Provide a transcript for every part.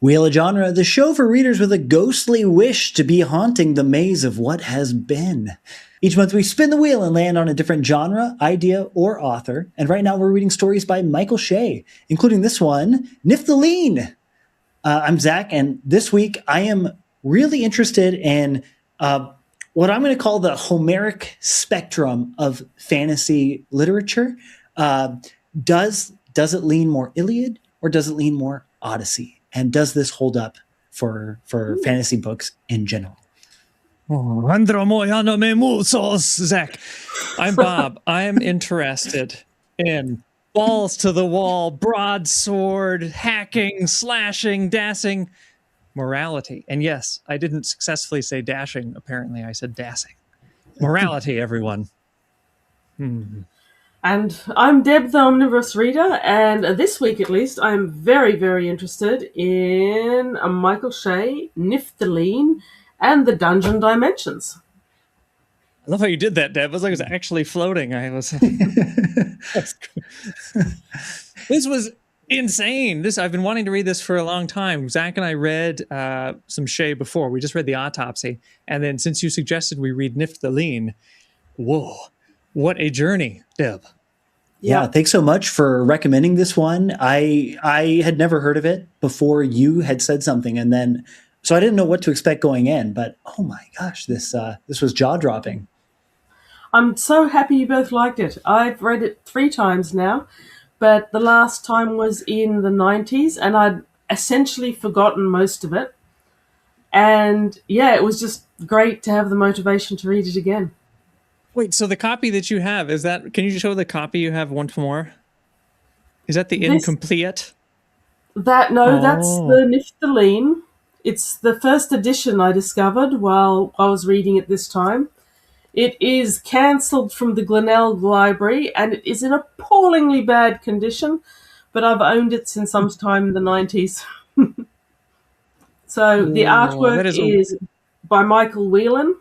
Wheel of Genre, the show for readers with a ghostly wish to be haunting the maze of what has been. Each month we spin the wheel and land on a different genre, idea, or author. And right now we're reading stories by Michael Shea, including this one, Nifft. I'm Zach, and this week I am really interested in what I'm going to call the Homeric spectrum of fantasy literature. Does it lean more Iliad or does it lean more Odyssey? And does this hold up for fantasy books in general? Zach. I'm Bob. I am interested in balls to the wall, broadsword, hacking, slashing, dashing, morality. And yes, I didn't successfully say dashing. Apparently, I said dassing. Morality, everyone. And I'm Deb, the Omnivorous reader, and this week at least, I'm very, very interested in Michael Shea, Nifft, and the Dungeon Dimensions. I love how you did that, Deb. It was like it was actually floating. I was. This was insane. I've been wanting to read this for a long time. Zach and I read some Shea before. We just read The Autopsy, and then since you suggested we read Nifft, whoa, what a journey, Deb. Yeah, thanks so much for recommending this one. I had never heard of it before you had said something, and then so I didn't know what to expect going in. But oh my gosh, this was jaw dropping. I'm so happy you both liked it. I've read it 3 times now, but the last time was in the 90s, and I'd essentially forgotten most of it. And yeah, it was just great to have the motivation to read it again. Wait, so the copy that you have, can you show the copy you have once more? Is that the incomplete? That's the Nifft. It's the first edition I discovered while I was reading it this time. It is cancelled from the Glenelg Library, and it is in appallingly bad condition, but I've owned it since sometime in the 90s. So the artwork is by Michael Whelan.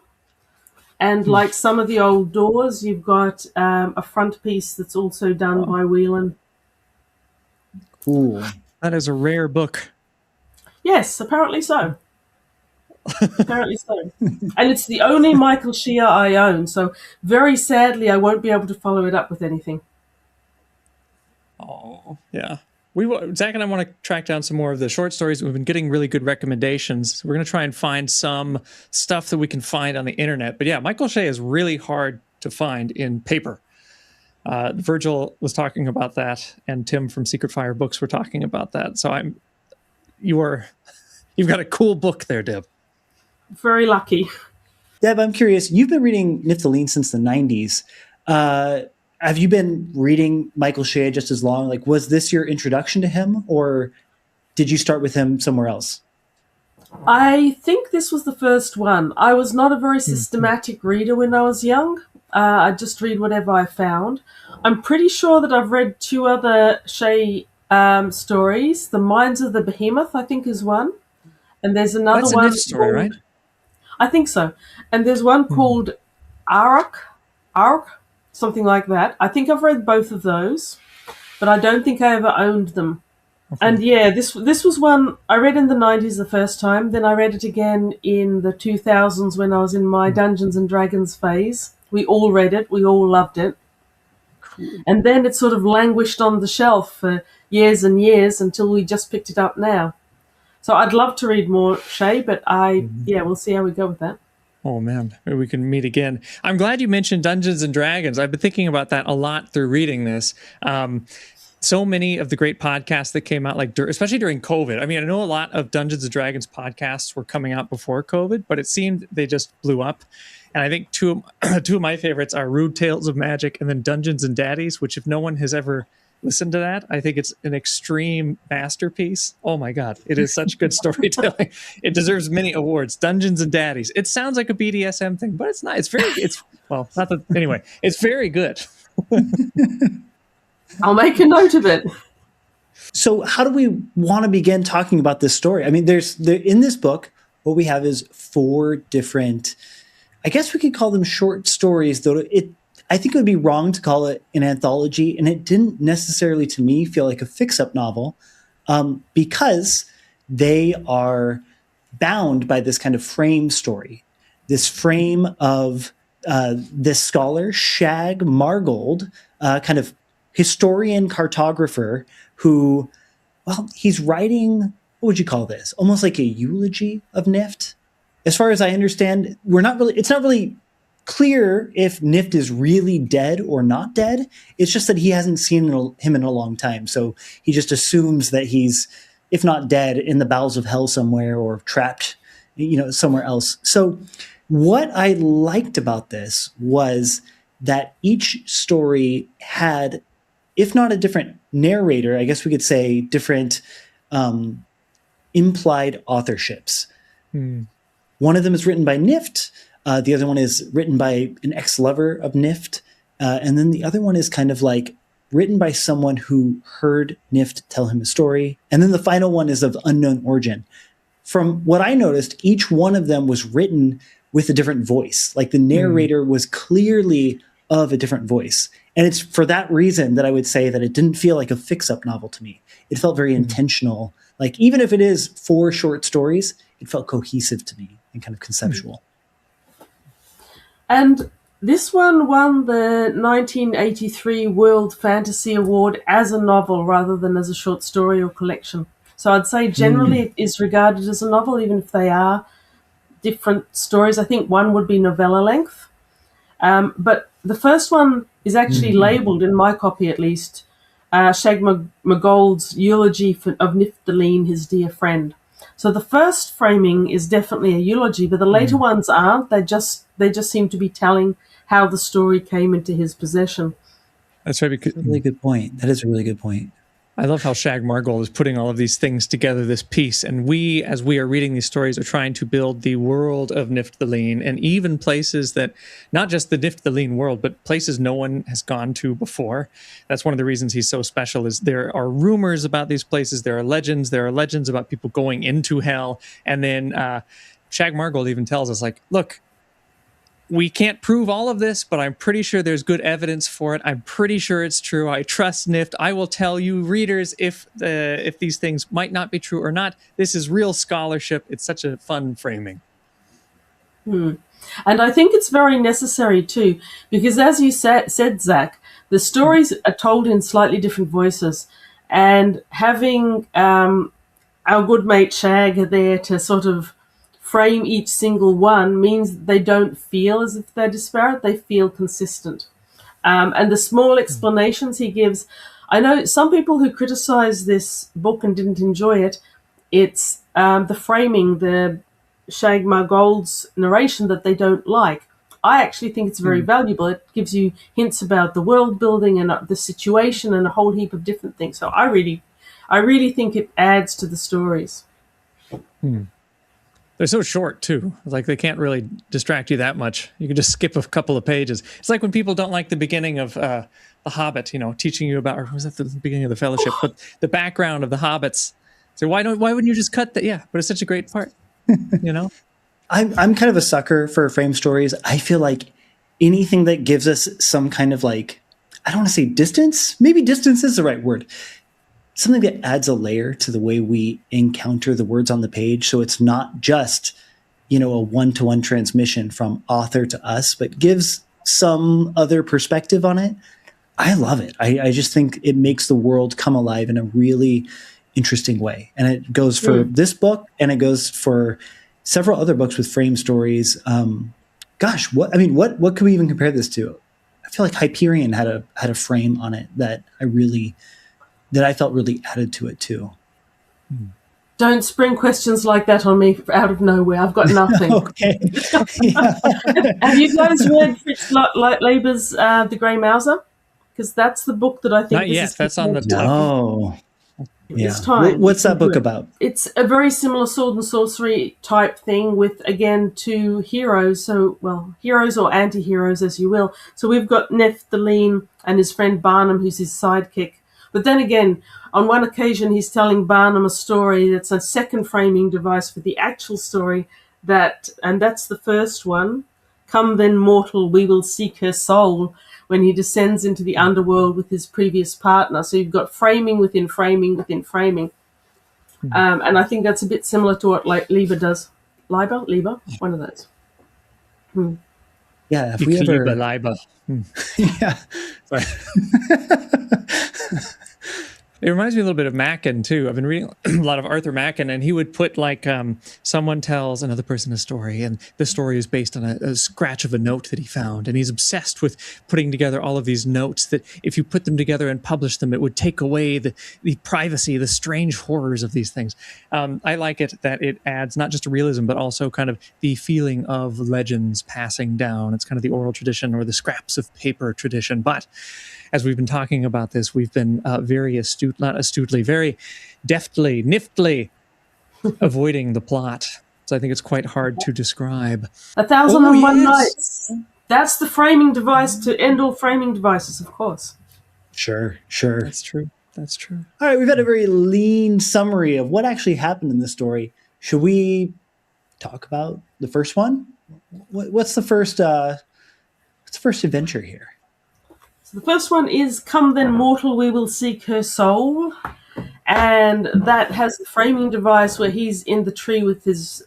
And like some of the old doors, you've got a front piece that's also done by Whelan. Ooh. That is a rare book. Yes, apparently so. Apparently so. And it's the only Michael Shea I own, so very sadly I won't be able to follow it up with anything. Oh, yeah. Zach and I want to track down some more of the short stories. We've been getting really good recommendations. We're going to try and find some stuff that we can find on the internet. But yeah, Michael Shea is really hard to find in paper. Virgil was talking about that, and Tim from Secret Fire Books were talking about that. So you've got a cool book there, Deb. Very lucky. Deb, I'm curious. You've been reading Nifft since the 90s. Have you been reading Michael Shea just as long? Like, was this your introduction to him, or did you start with him somewhere else? I think this was the first one. I was not a very systematic reader when I was young. I just read whatever I found. I'm pretty sure that I've read 2 other Shea stories. The Minds of the Behemoth, I think, is one. And there's another one. That's a Nifft story, right? I think so. And there's one called Ark, something like that. I think I've read both of those, but I don't think I ever owned them. Okay. And yeah, this was one I read in the 90s the first time. Then I read it again in the 2000s when I was in my Dungeons and Dragons phase. We all read it. We all loved it. Cool. And then it sort of languished on the shelf for years and years until we just picked it up now. So I'd love to read more Shea, but we'll see how we go with that. Oh, man, maybe we can meet again. I'm glad you mentioned Dungeons and Dragons. I've been thinking about that a lot through reading this. So many of the great podcasts that came out, especially during COVID. I mean, I know a lot of Dungeons and Dragons podcasts were coming out before COVID, but it seemed they just blew up. And I think two of my favorites are Rude Tales of Magic and then Dungeons and Daddies, which if no one has ever listened to that, I think it's an extreme masterpiece. Oh my God, it is such good storytelling. It deserves many awards. Dungeons and Daddies. It sounds like a BDSM thing, but it's not. It's very good. I'll make a note of it. So how do we want to begin talking about this story? I mean, in this book, what we have is 4 different, I guess we could call them short stories, though I think it would be wrong to call it an anthology, and it didn't necessarily, to me, feel like a fix-up novel, because they are bound by this kind of frame story, this frame of this scholar, Shag Margold, kind of historian cartographer who, well, he's writing, what would you call this? Almost like a eulogy of Nifft. As far as I understand, it's not really clear if Nifft is really dead or not dead. It's just that he hasn't seen him in a long time. So he just assumes that he's, if not dead, in the bowels of hell somewhere or trapped, somewhere else. So what I liked about this was that each story had, if not a different narrator, I guess we could say different implied authorships. One of them is written by Nifft. The other one is written by an ex-lover of Nifft. And then the other one is kind of like written by someone who heard Nifft tell him a story. And then the final one is of unknown origin. From what I noticed, each one of them was written with a different voice. Like the narrator was clearly of a different voice. And it's for that reason that I would say that it didn't feel like a fix-up novel to me. It felt very intentional. Like even if it is 4 short stories, it felt cohesive to me and kind of conceptual. And this one won the 1983 World Fantasy Award as a novel rather than as a short story or collection. So I'd say generally it is regarded as a novel, even if they are different stories. I think one would be novella length. But the first one is actually labelled, in my copy at least, Shag McGold's eulogy of Nifft the Lean, his dear friend. So the first framing is definitely a eulogy, but the later ones aren't. They just seem to be telling how the story came into his possession. That's right. That's a really good point. That is a really good point. I love how Shag Margold is putting all of these things together, this piece. And we, as we are reading these stories, are trying to build the world of Nifft the Lean, and even places that, not just the Nifft the Lean world, but places no one has gone to before. That's one of the reasons he's so special, is there are rumors about these places. There are legends about people going into hell. And then Shag Margold even tells us, like, look, we can't prove all of this, but I'm pretty sure there's good evidence for it. I'm pretty sure it's true. I trust Nifft. I will tell you, readers, if these things might not be true or not. This is real scholarship. It's such a fun framing. And I think it's very necessary too, because as you said, Zach, the stories are told in slightly different voices, and having our good mate Shag there to sort of frame each single one means they don't feel as if they're disparate. They feel consistent. And the small explanations he gives, I know some people who criticize this book and didn't enjoy it, it's the framing, the Shag Margold's narration that they don't like. I actually think it's very valuable. It gives you hints about the world building and the situation and a whole heap of different things. So I really think it adds to the stories. They're so short too. Like they can't really distract you that much. You can just skip a couple of pages. It's like when people don't like the beginning of The Hobbit, teaching you about, or was that the beginning of the Fellowship? But the background of the Hobbits. So why wouldn't you just cut that? Yeah, but it's such a great part. I'm kind of a sucker for frame stories. I feel like anything that gives us some kind of like, I don't want to say distance. Maybe distance is the right word. Something that adds a layer to the way we encounter the words on the page. So it's not just, a one-to-one transmission from author to us, but gives some other perspective on it. I love it. I just think it makes the world come alive in a really interesting way. And it goes for this book, and it goes for several other books with frame stories. What could we even compare this to? I feel like Hyperion had a frame on it that I felt really added to it too. Don't spring questions like that on me out of nowhere. I've got nothing. Okay. Have you guys read Fritz Leiber's The Grey Mouser? Because that's the book that I think Not yet. That's on the top. No. It's time. What's that book about? It's a very similar sword and sorcery type thing with, again, 2 heroes. So, heroes or anti-heroes, as you will. So we've got Nifft the Lean and his friend Barnum, who's his sidekick. But then again, on one occasion, he's telling Barnum a story that's a second framing device for the actual story, and that's the first one. Come then, mortal, we will seek her soul, when he descends into the underworld with his previous partner. So you've got framing within framing within framing. And I think that's a bit similar to what like Lieber does. Lieber, one of those. Yeah, if Ich we liebe ever, Leiber. yeah, Sorry. It reminds me a little bit of Mackin too. I've been reading a lot of Arthur Mackin, and he would put like someone tells another person a story, and the story is based on a scratch of a note that he found, and he's obsessed with putting together all of these notes that if you put them together and publish them, it would take away the privacy, the strange horrors of these things. I like it that it adds not just a realism, but also kind of the feeling of legends passing down. It's kind of the oral tradition or the scraps of paper tradition, but as we've been talking about this, we've been very very deftly, niftly avoiding the plot. So I think it's quite hard to describe. 1001 yes. Nights. That's the framing device to end all framing devices, of course. sure. That's true. That's true. All right, we've had a very lean summary of what actually happened in this story. Should we talk about the first one? What's the first? What's the first adventure here? So the first one is "Come Then Mortal, We Will Seek Her Soul," and that has the framing device where he's in the tree with his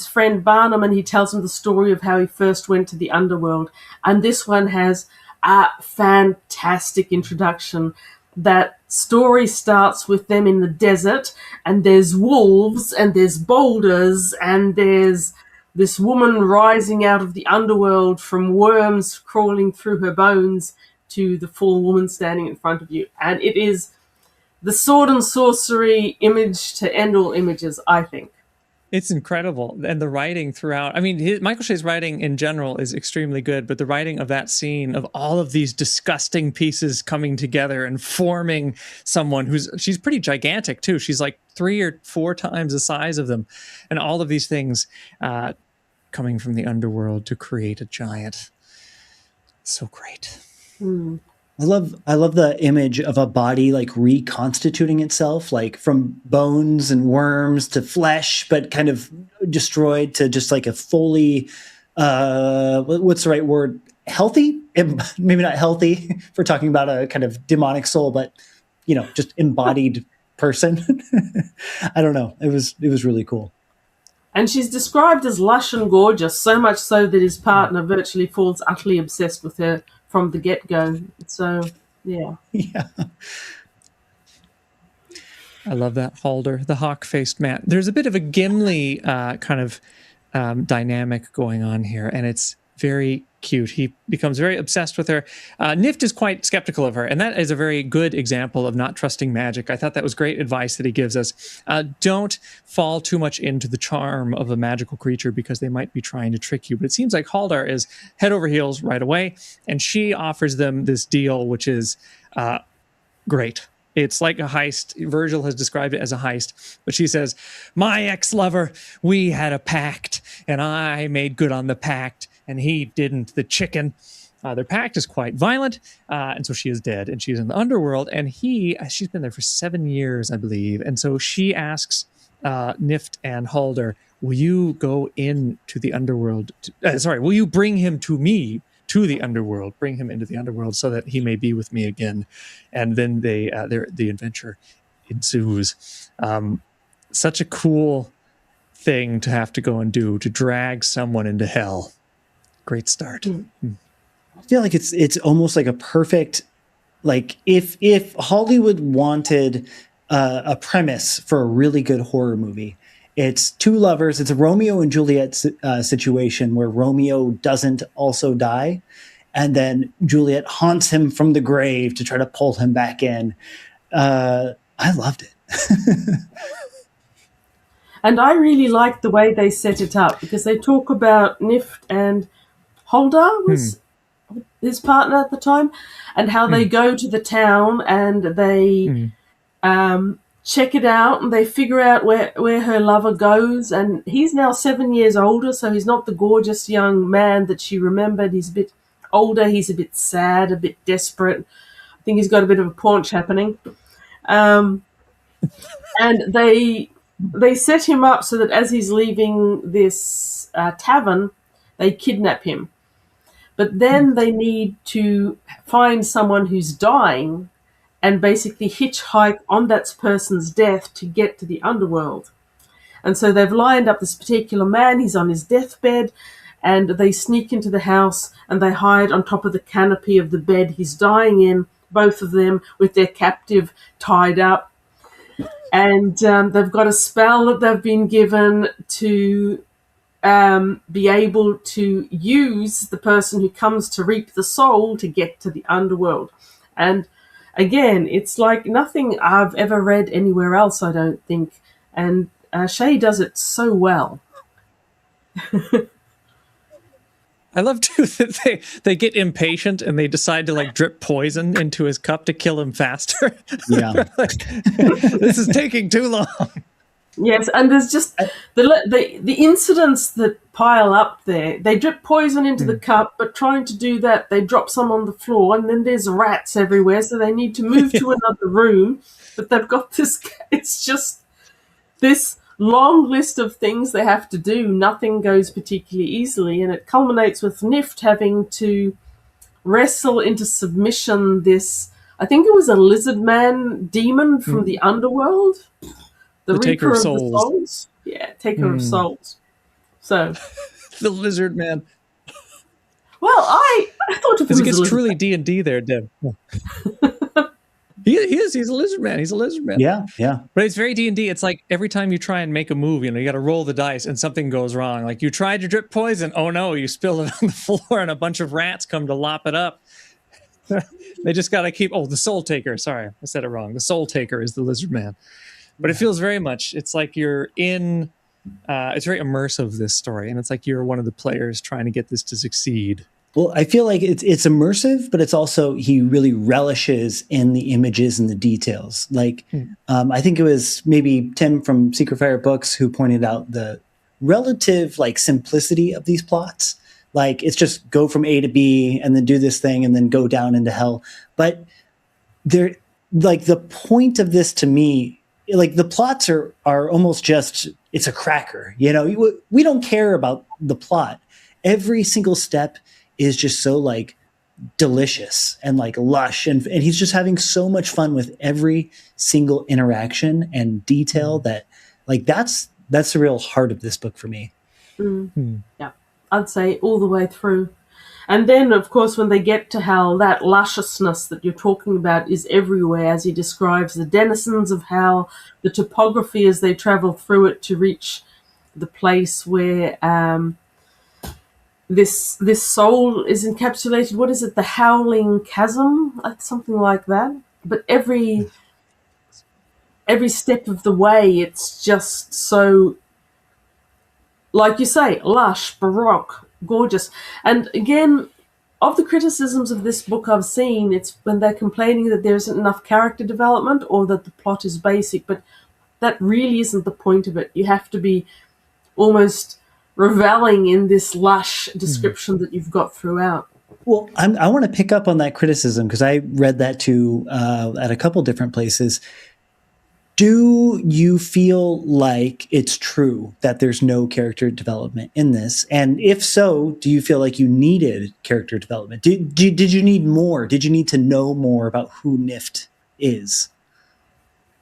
friend Barnum, and he tells him the story of how he first went to the underworld. And this one has a fantastic introduction. That story starts with them in the desert, and there's wolves, and there's boulders, and there's this woman rising out of the underworld from worms crawling through her bones to the full woman standing in front of you. And it is the sword and sorcery image to end all images, I think. It's incredible. And the writing throughout, I mean, Michael Shea's writing in general is extremely good, but the writing of that scene of all of these disgusting pieces coming together and forming someone she's pretty gigantic too. She's like 3 or 4 times the size of them. And all of these things coming from the underworld to create a giant. So great. I love the image of a body like reconstituting itself, like from bones and worms to flesh, but kind of destroyed to just like a fully, what's the right word? Healthy? Maybe not healthy if we're talking about a kind of demonic soul, but just embodied person. I don't know. It was really cool. And she's described as lush and gorgeous, so much so that his partner virtually falls utterly obsessed with her from the get-go. So, yeah. Yeah. I love that Halder, the hawk-faced man. There's a bit of a Gimli kind of dynamic going on here, and it's very cute. He becomes very obsessed with her. Nifft is quite skeptical of her, and that is a very good example of not trusting magic. I thought that was great advice that he gives us. Don't fall too much into the charm of a magical creature because they might be trying to trick you. But it seems like Haldar is head over heels right away, and she offers them this deal, which is great. It's like a heist. Virgil has described it as a heist, but she says, "My ex-lover, we had a pact, and I made good on the pact, and he didn't, the chicken." Their pact is quite violent, and so she is dead, and she's in the underworld, and she's been there for 7 years, I believe, and so she asks Nifft and Halder, "Will you go into the underworld? Will you bring him to me, to the underworld, bring him into the underworld so that he may be with me again?" And then the adventure ensues. Such a cool thing to have to go and do, to drag someone into hell. Great start. I feel like it's almost like a perfect, like if Hollywood wanted a premise for a really good horror movie, it's two lovers. It's a Romeo and Juliet situation where Romeo doesn't also die, and then Juliet haunts him from the grave to try to pull him back in. I loved it. And I really liked the way they set it up because they talk about Nifft and Halder was his partner at the time, and how they go to the town and they check it out and they figure out where her lover goes. And he's now 7 years older, so he's not the gorgeous young man that she remembered. He's a bit older. He's a bit sad, a bit desperate. I think he's got a bit of a paunch happening. And they set him up so that as he's leaving this tavern, they kidnap him. But then they need to find someone who's dying and basically hitchhike on that person's death to get to the underworld. And so they've lined up this particular man. He's on his deathbed, and they sneak into the house and they hide on top of the canopy of the bed he's dying in, both of them with their captive tied up. And they've got a spell that they've been given to be able to use the person who comes to reap the soul to get to the underworld. And again, it's like nothing I've ever read anywhere else, I don't think. And Shea does it so well. I love too that they get impatient and they decide to like drip poison into his cup to kill him faster. Yeah. This is taking too long. Yes, and there's just the incidents that pile up there. They drip poison into the cup, but trying to do that, they drop some on the floor, and then there's rats everywhere, so they need to move to another room. But they've got this, it's just this long list of things they have to do. Nothing goes particularly easily, and it culminates with Nifft having to wrestle into submission this, I think it was a lizard man demon from the underworld. The taker Reaper of souls. Yeah, taker of souls. So The lizard man. well, I thought of him Because he as gets a lizard truly man. D&D there, Deb. He is. He's a lizard man. He's a lizard man. Yeah. Yeah. But it's very D&D. It's like every time you try and make a move, you got to roll the dice and something goes wrong. Like you tried to drip poison. Oh no, you spilled it on the floor and a bunch of rats come to lop it up. They just got to keep, the soul taker. Sorry, I said it wrong. The soul taker is the lizard man. But it feels very much, it's like you're in, it's very immersive, this story. And it's like you're one of the players trying to get this to succeed. Well, I feel like it's immersive, but it's also he really relishes in the images and the details. Like, I think it was maybe Tim from Secret Fire Books who pointed out the relative like simplicity of these plots. Like it's just go from A to B and then do this thing and then go down into hell. But they're like the point of this to me, like the plots are almost just it's a cracker. We don't care about the plot. Every single step is just so like delicious and like lush and he's just having so much fun with every single interaction and detail that like that's the real heart of this book for me. Yeah, I'd say all the way through. And then, of course, when they get to hell, that lusciousness that you're talking about is everywhere, as he describes the denizens of hell, the topography as they travel through it to reach the place where this soul is encapsulated. What is it? The howling chasm, something like that. But every step of the way, it's just so, like you say, lush, baroque, gorgeous. And again, of the criticisms of this book I've seen, it's when they're complaining that there isn't enough character development or that the plot is basic, but that really isn't the point of it. You have to be almost reveling in this lush description that you've got throughout. Well, I want to pick up on that criticism because I read that too at a couple different places. Do you feel like it's true that there's no character development in this? And if so, do you feel like you needed character development? Did you need more? Did you need to know more about who Nifft is?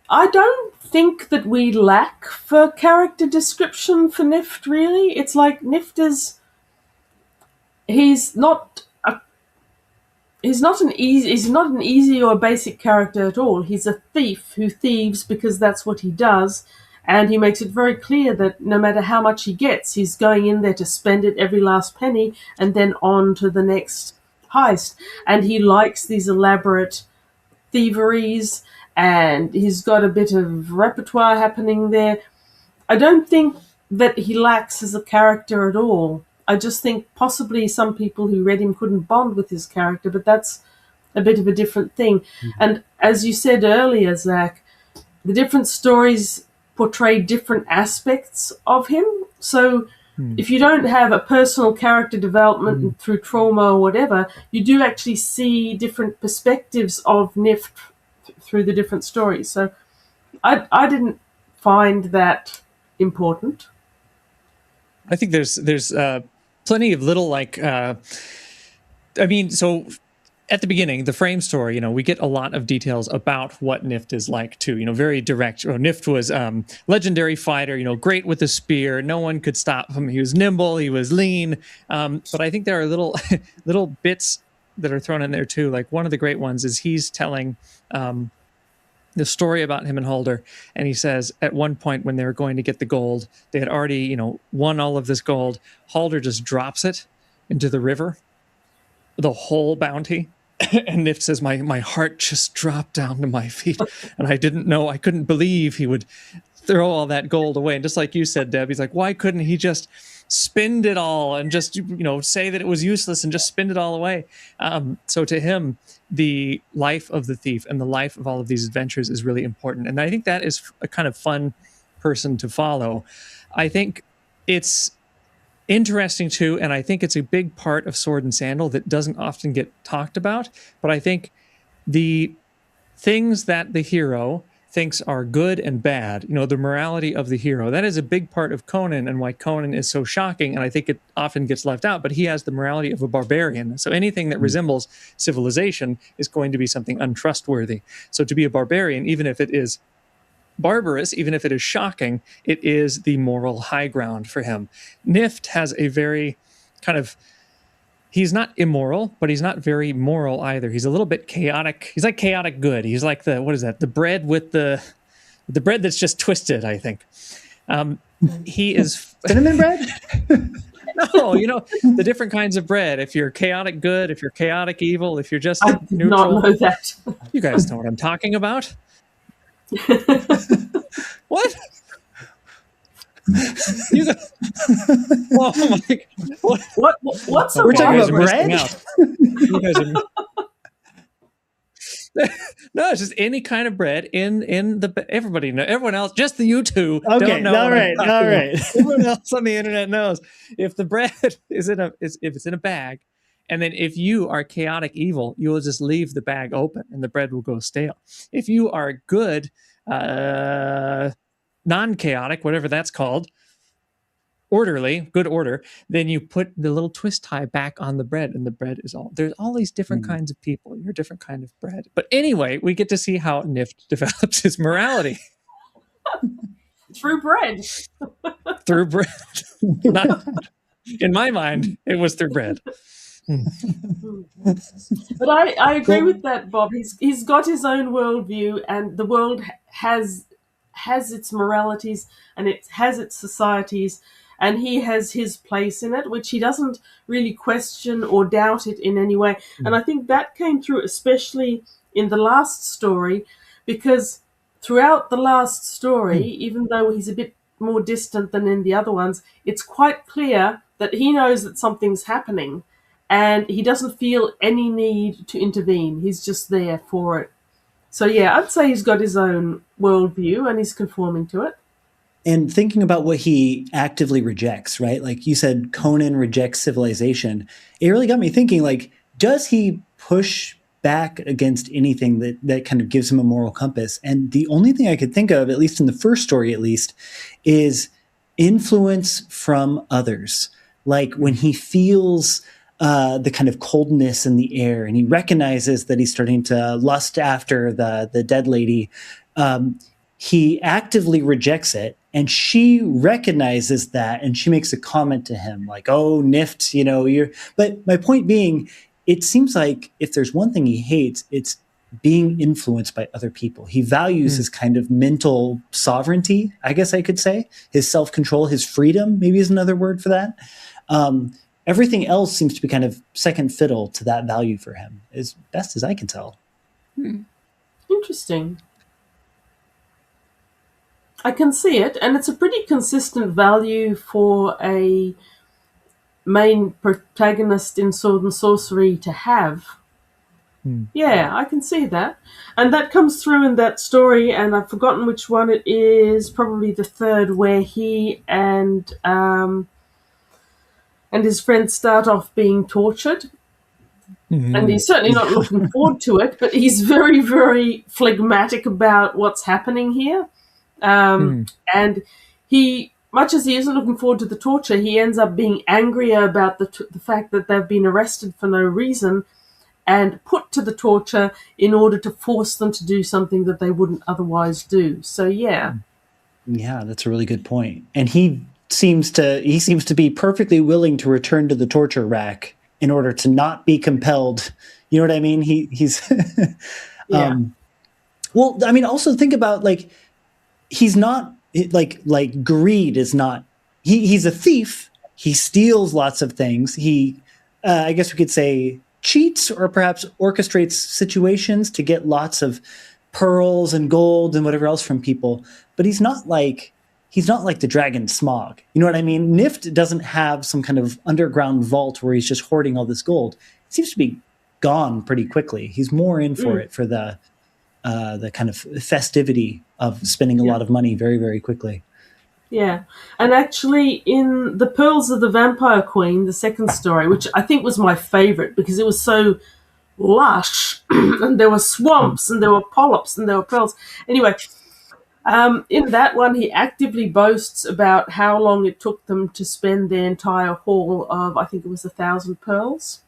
I don't think that we lack for character description for Nifft, really. It's like Nifft is... He's not an easy or basic character at all. He's a thief who thieves because that's what he does, and he makes it very clear that no matter how much he gets, he's going in there to spend it every last penny and then on to the next heist. And he likes these elaborate thieveries, and he's got a bit of repertoire happening there. I don't think that he lacks as a character at all. I just think possibly some people who read him couldn't bond with his character, but that's a bit of a different thing. Mm-hmm. And as you said earlier, Zach, the different stories portray different aspects of him. So if you don't have a personal character development through trauma or whatever, you do actually see different perspectives of Nifft through the different stories. So I didn't find that important. I think there's plenty of little so at the beginning, the frame story, we get a lot of details about what Nifft is like too. Very direct. Nifft was legendary fighter. Great with the spear. No one could stop him. He was nimble. He was lean. But I think there are little little bits that are thrown in there too. Like one of the great ones is he's telling the story about him and Halder, and he says at one point when they were going to get the gold, they had already won all of this gold. Halder just drops it into the river, the whole bounty. And Nifft says, my heart just dropped down to my feet, and I couldn't believe he would throw all that gold away. And just like you said, Deb, he's like, why couldn't he just spend it all and just say that it was useless and just spend it all away? So to him, the life of the thief and the life of all of these adventures is really important, and I think that is a kind of fun person to follow. I think it's interesting too, and I think it's a big part of Sword and Sandal that doesn't often get talked about, but I think the things that the hero thinks are good and bad, the morality of the hero, that is a big part of Conan and why Conan is so shocking, and I think it often gets left out, but he has the morality of a barbarian. So anything that resembles civilization is going to be something untrustworthy. So to be a barbarian, even if it is barbarous, even if it is shocking, it is the moral high ground for him. Nifft has a very kind of, he's not immoral, but he's not very moral either. He's a little bit chaotic. He's like chaotic good. He's like the bread with the bread that's just twisted, I think. He is cinnamon bread? No, the different kinds of bread. If you're chaotic good, if you're chaotic evil, if you're just I did neutral. not know that. You guys know what I'm talking about. What? You guys, oh my, What's a We're talking bread? about bread? You guys are, no, it's just any kind of bread in the everybody know, everyone else, just the you two Okay, don't know. all right. Everyone else on the internet knows. If the bread is if it's in a bag, and then if you are chaotic evil, you will just leave the bag open and the bread will go stale. If you are good, non-chaotic, whatever that's called, orderly, good order, then you put the little twist tie back on the bread, and the bread is there's all these different kinds of people. You're a different kind of bread. But anyway, we get to see how Nifft develops his morality. Through bread. Through bread. Not, in my mind, it was through bread. But I agree with that, Bob. He's got his own worldview, and the world has its moralities and it has its societies, and he has his place in it, which he doesn't really question or doubt it in any way. And I think that came through especially in the last story, because throughout the last story, even though he's a bit more distant than in the other ones, it's quite clear that he knows that something's happening, and he doesn't feel any need to intervene. He's just there for it. So yeah, I'd say he's got his own worldview and he's conforming to it. And thinking about what he actively rejects, right? Like you said, Conan rejects civilization. It really got me thinking, like, does he push back against anything that kind of gives him a moral compass? And the only thing I could think of, at least in the first story at least, is influence from others. Like when he feels the kind of coldness in the air, and he recognizes that he's starting to lust after the dead lady, he actively rejects it, and she recognizes that, and she makes a comment to him like, "Oh, Nifft, you're." But my point being, it seems like if there's one thing he hates, it's being influenced by other people. He values his kind of mental sovereignty, I guess I could say, his self-control, his freedom, maybe is another word for that. Everything else seems to be kind of second fiddle to that value for him, as best as I can tell. Interesting. I can see it, and it's a pretty consistent value for a main protagonist in Sword and Sorcery to have. Yeah, I can see that. And that comes through in that story, and I've forgotten which one it is, probably the third, where he and his friends start off being tortured. And he's certainly not looking forward to it, but he's very, very phlegmatic about what's happening here. And he, much as he isn't looking forward to the torture, he ends up being angrier about the fact that they've been arrested for no reason, and put to the torture in order to force them to do something that they wouldn't otherwise do. So yeah. Yeah, that's a really good point. And he seems to be perfectly willing to return to the torture rack in order to not be compelled. You know what I mean? He's Yeah. well, I mean, also think about like he's not like greed is not he's a thief. He steals lots of things. He I guess we could say cheats or perhaps orchestrates situations to get lots of pearls and gold and whatever else from people. But he's not like the dragon Smog. You know what I mean? Nifft doesn't have some kind of underground vault where he's just hoarding all this gold. It seems to be gone pretty quickly. He's more in for it for the kind of festivity of spending a lot of money very, very quickly. Yeah. And actually, in The Pearls of the Vampire Queen, the second story, which I think was my favorite because it was so lush and there were swamps and there were polyps and there were pearls. Anyway, in that one, he actively boasts about how long it took them to spend their entire haul of, I think it was 1,000 pearls.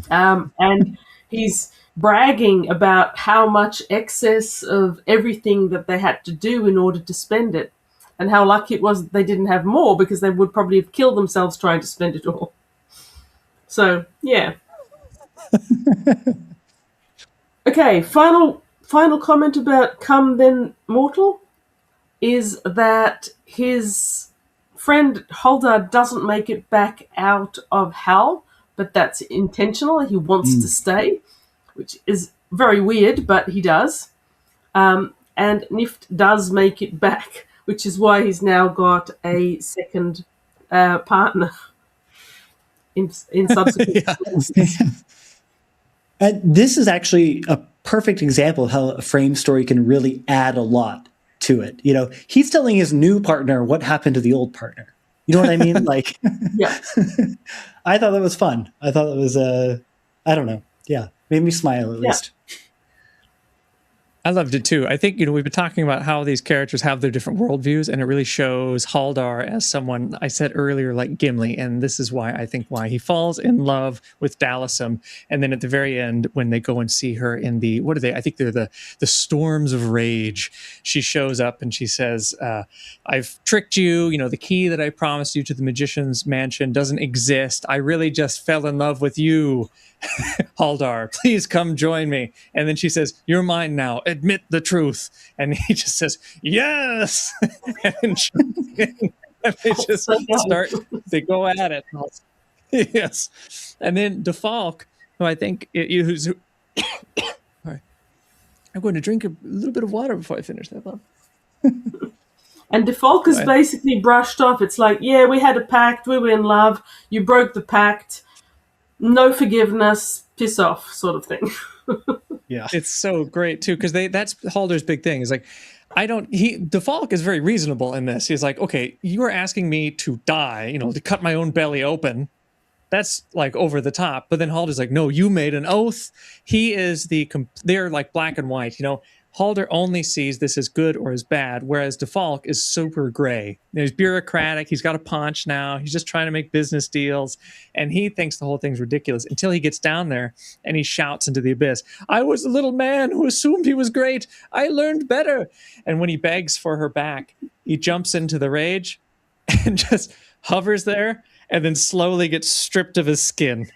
And he's bragging about how much excess of everything that they had to do in order to spend it, and how lucky it was that they didn't have more because they would probably have killed themselves trying to spend it all. So, yeah. Okay, final comment about Come Then Mortal is that his friend Holdar doesn't make it back out of hell, but that's intentional. He wants to stay, which is very weird, but he does. And Nifft does make it back, which is why he's now got a second partner in subsequent stories. And this is actually a perfect example of how a frame story can really add a lot to it. You know, he's telling his new partner what happened to the old partner. You know what I mean? Like, Yeah. I thought that was fun. I thought it was, I don't know. Yeah. Made me smile at least. I loved it too. I think, we've been talking about how these characters have their different worldviews, and it really shows Haldar as someone I said earlier, like Gimli. And this is why he falls in love with Dallasum. And then at the very end, when they go and see her in I think they're the Storms of Rage. She shows up and she says, I've tricked you. The key that I promised you to the magician's mansion doesn't exist. I really just fell in love with you. Haldar, please come join me. And then she says, you're mine now. Admit the truth. And he just says, yes. and they just they go at it. Yes. And then Defalk, who I think sorry, I'm going to drink a little bit of water before I finish that, Bob. And Defalk is basically brushed off. It's like, yeah, we had a pact. We were in love. You broke the pact. No forgiveness, piss off, sort of thing. Yeah. It's so great too, because that's Haldar's big thing. Is like, Defalk is very reasonable in this. He's like, okay, you are asking me to die, to cut my own belly open. That's like over the top. But then Haldar's like, no, you made an oath. They're like black and white, Haldar only sees this as good or as bad, whereas Defalk is super gray. He's bureaucratic. He's got a paunch now. He's just trying to make business deals. And he thinks the whole thing's ridiculous until he gets down there and he shouts into the abyss, I was a little man who assumed he was great. I learned better. And when he begs for her back, he jumps into the rage and just hovers there and then slowly gets stripped of his skin.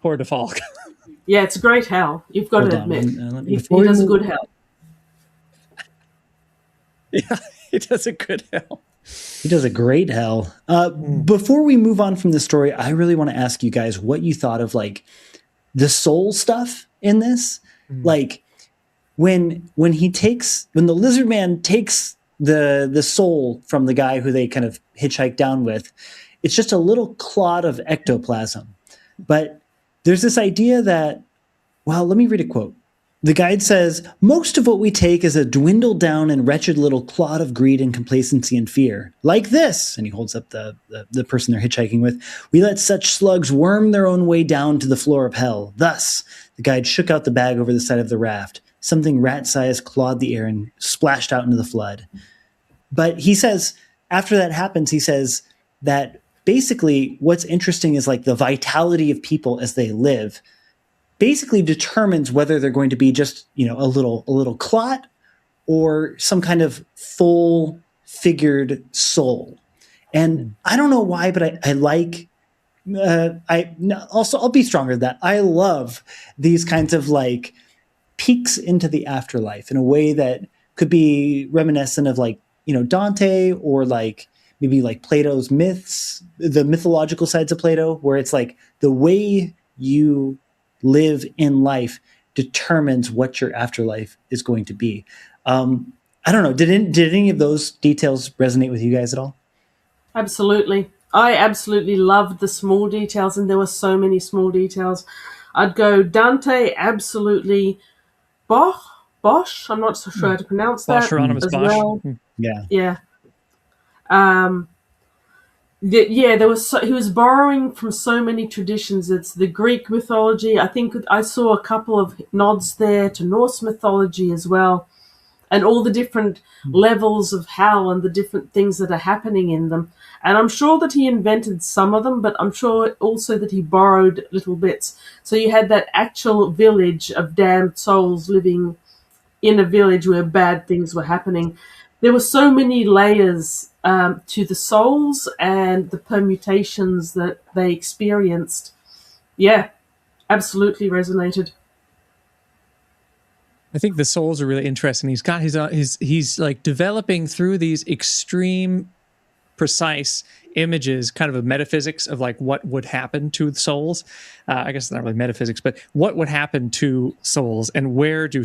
Poor Defalk. Yeah, it's a great hell. You've got to admit. He does a good hell. Yeah, he does a good hell. He does a great hell. Before we move on from the story, I really want to ask you guys what you thought of like the soul stuff in this. Like when the lizard man takes the soul from the guy who they kind of hitchhike down with, it's just a little clot of ectoplasm. But there's this idea that, well, let me read a quote. The guide says, most of what we take is a dwindled down and wretched little clod of greed and complacency and fear. Like this, and he holds up the person they're hitchhiking with, we let such slugs worm their own way down to the floor of hell. Thus, the guide shook out the bag over the side of the raft. Something rat-sized clawed the air and splashed out into the flood. But he says, after that happens, he says that basically what's interesting is like the vitality of people as they live basically determines whether they're going to be just, a little clot or some kind of full figured soul. And I don't know why, but I like also I'll be stronger than that. I love these kinds of like peeks into the afterlife in a way that could be reminiscent of like, Dante, or like maybe like Plato's myths, the mythological sides of Plato, where it's like the way you live in life determines what your afterlife is going to be. I don't know. Did any of those details resonate with you guys at all? Absolutely. I absolutely loved the small details, and there were so many small details. I'd go Dante, absolutely. Bosch, I'm not so sure how to pronounce Bosch, that Hieronymus as Bosch. well. Yeah. Yeah. There was he was borrowing from so many traditions. It's the Greek mythology. I think I saw a couple of nods there to Norse mythology as well, and all the different levels of hell and the different things that are happening in them. And I'm sure that he invented some of them, but I'm sure also that he borrowed little bits. So you had that actual village of damned souls living in a village where bad things were happening. There were so many layers to the souls and the permutations that they experienced. Yeah, absolutely resonated. I think the souls are really interesting. He's got he's like developing through these extreme precise images, kind of a metaphysics of like what would happen to souls. I guess it's not really metaphysics, but what would happen to souls, and where do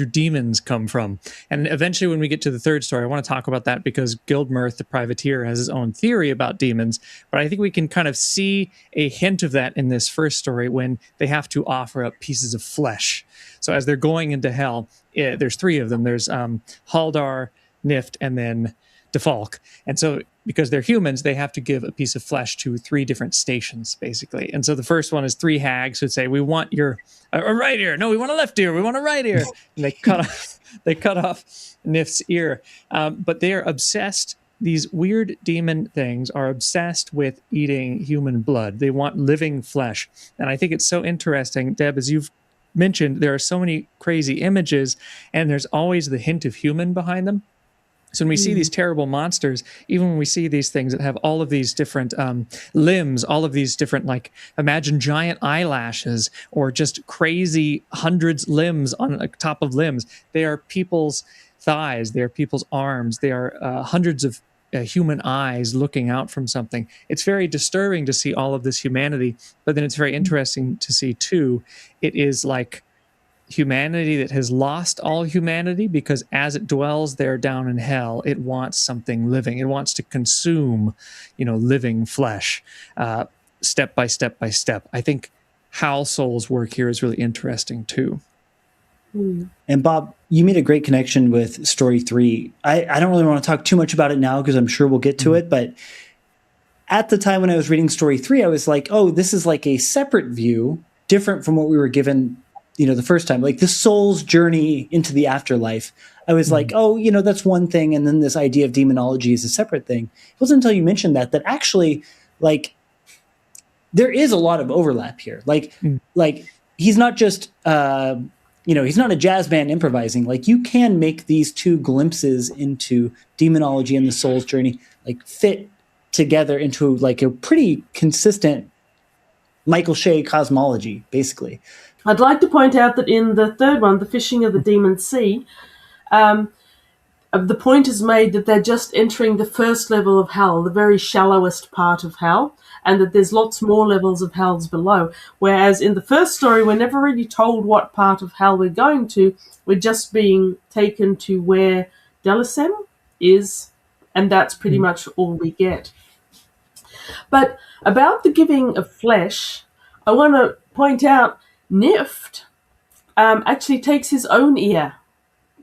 demons come from? And eventually when we get to the third story, I want to talk about that, because Guildmirth, the privateer, has his own theory about demons. But I think we can kind of see a hint of that in this first story when they have to offer up pieces of flesh. So as they're going into hell, there's three of them. There's Haldar, Nifft, and then Defalk. And so because they're humans, they have to give a piece of flesh to three different stations, basically. And so the first one is three hags who say, we want your a right ear. No, we want a left ear. We want a right ear. And they cut off Nift's ear. But they are obsessed. These weird demon things are obsessed with eating human blood. They want living flesh. And I think it's so interesting, Deb, as you've mentioned, there are so many crazy images, and there's always the hint of human behind them. So when we see these terrible monsters, even when we see these things that have all of these different limbs, all of these different, like, imagine giant eyelashes or just crazy hundreds limbs on top of limbs. They are people's thighs. They are people's arms. They are hundreds of human eyes looking out from something. It's very disturbing to see all of this humanity, but then it's very interesting to see, too, it is like humanity that has lost all humanity, because as it dwells there down in hell, it wants something living. It wants to consume, living flesh, step by step by step. I think how souls work here is really interesting too. And Bob, you made a great connection with story 3. I don't really want to talk too much about it now, because I'm sure we'll get to it, but at the time when I was reading story 3, I was like, oh, this is like a separate view, different from what we were given the first time, like the soul's journey into the afterlife. I was like, oh, that's one thing. And then this idea of demonology is a separate thing. It wasn't until you mentioned that actually, like, there is a lot of overlap here. Like he's not just, he's not a jazz band improvising. Like, you can make these two glimpses into demonology and the soul's journey, like, fit together into like a pretty consistent Michael Shea cosmology, basically. I'd like to point out that in the third one, The Fishing of the Demon Sea, the point is made that they're just entering the first level of hell, the very shallowest part of hell, and that there's lots more levels of hells below. Whereas in the first story, we're never really told what part of hell we're going to. We're just being taken to where Delisem is, and that's pretty much all we get. But about the giving of flesh, I want to point out Nifft actually takes his own ear.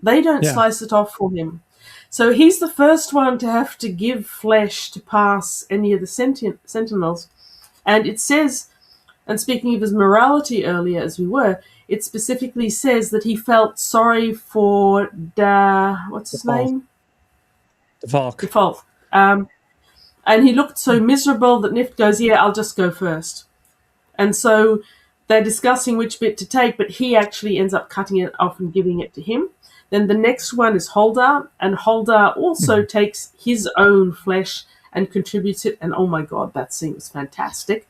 They don't slice it off for him. So he's the first one to have to give flesh to pass any of the sentinels. And it says, and speaking of his morality earlier as we were, it specifically says that he felt sorry for what's his name? Defalk. Defalk. And he looked so miserable that Nifft goes, yeah, I'll just go first. And so they're discussing which bit to take, but he actually ends up cutting it off and giving it to him. Then the next one is Holdar, and Holdar also takes his own flesh and contributes it. And oh my God, that scene was fantastic.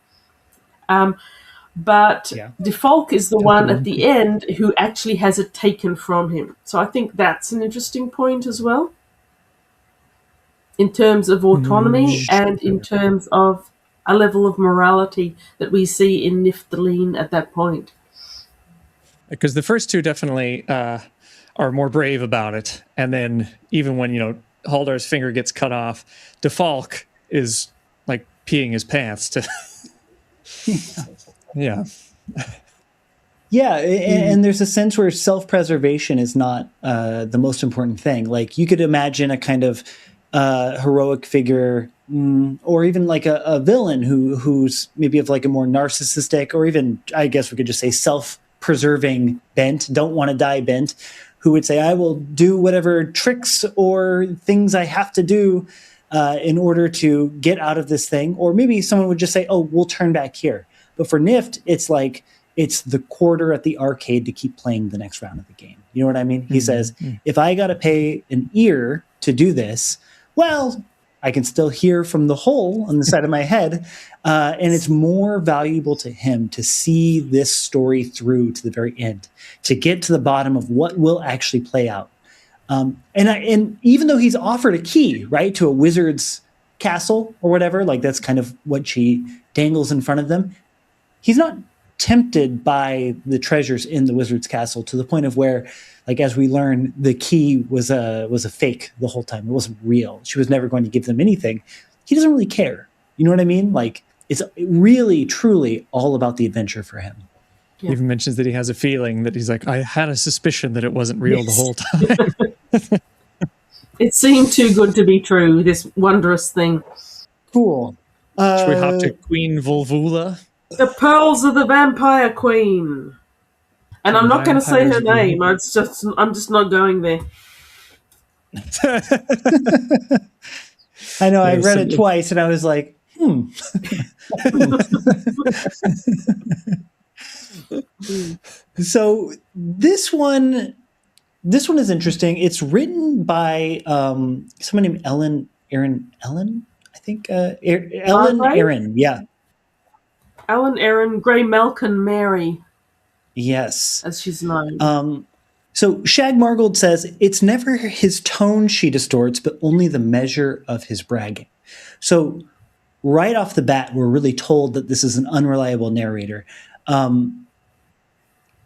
But Yeah. Defolk is the one at the end who actually has it taken from him. So I think that's an interesting point as well, in terms of autonomy and in terms of a level of morality that we see in Niftaleen at that point. Because the first two definitely are more brave about it. And then even when, Haldar's finger gets cut off, Defolk is like peeing his pants to... Yeah. Yeah, and there's a sense where self-preservation is not the most important thing. Like, you could imagine a kind of heroic figure, or even like a villain who's maybe of like a more narcissistic, or even, I guess we could just say, self-preserving bent, don't want to die bent, who would say, I will do whatever tricks or things I have to do in order to get out of this thing. Or maybe someone would just say, oh, we'll turn back here. But for Nifft, it's like, it's the quarter at the arcade to keep playing the next round of the game. You know what I mean? He says, if I got to pay an ear to do this, well, I can still hear from the hole on the side of my head. And it's more valuable to him to see this story through to the very end, to get to the bottom of what will actually play out. And even though he's offered a key, right, to a wizard's castle or whatever, like that's kind of what she dangles in front of them, he's not tempted by the treasures in the wizard's castle to the point of where, like, as we learn, the key was a fake the whole time. It wasn't real. She was never going to give them anything. He doesn't really care. You know what I mean? Like, it's really, truly all about the adventure for him. Yeah. He even mentions that he has a feeling that he's like, I had a suspicion that it wasn't real the whole time. It seemed too good to be true, this wondrous thing. Cool. Should we hop to Queen Volvula? The Pearls of the Vampire Queen. And I'm not going to say her name. I'm just not going there. I know. I read it twice, and I was like, So this one is interesting. It's written by someone named Ellen, I think. Ellen Aaron, yeah. Ellen Aaron, Grey Malkin Mary. Yes. As she's known. So Shag Margold says, it's never his tone she distorts, but only the measure of his bragging. So right off the bat, we're really told that this is an unreliable narrator.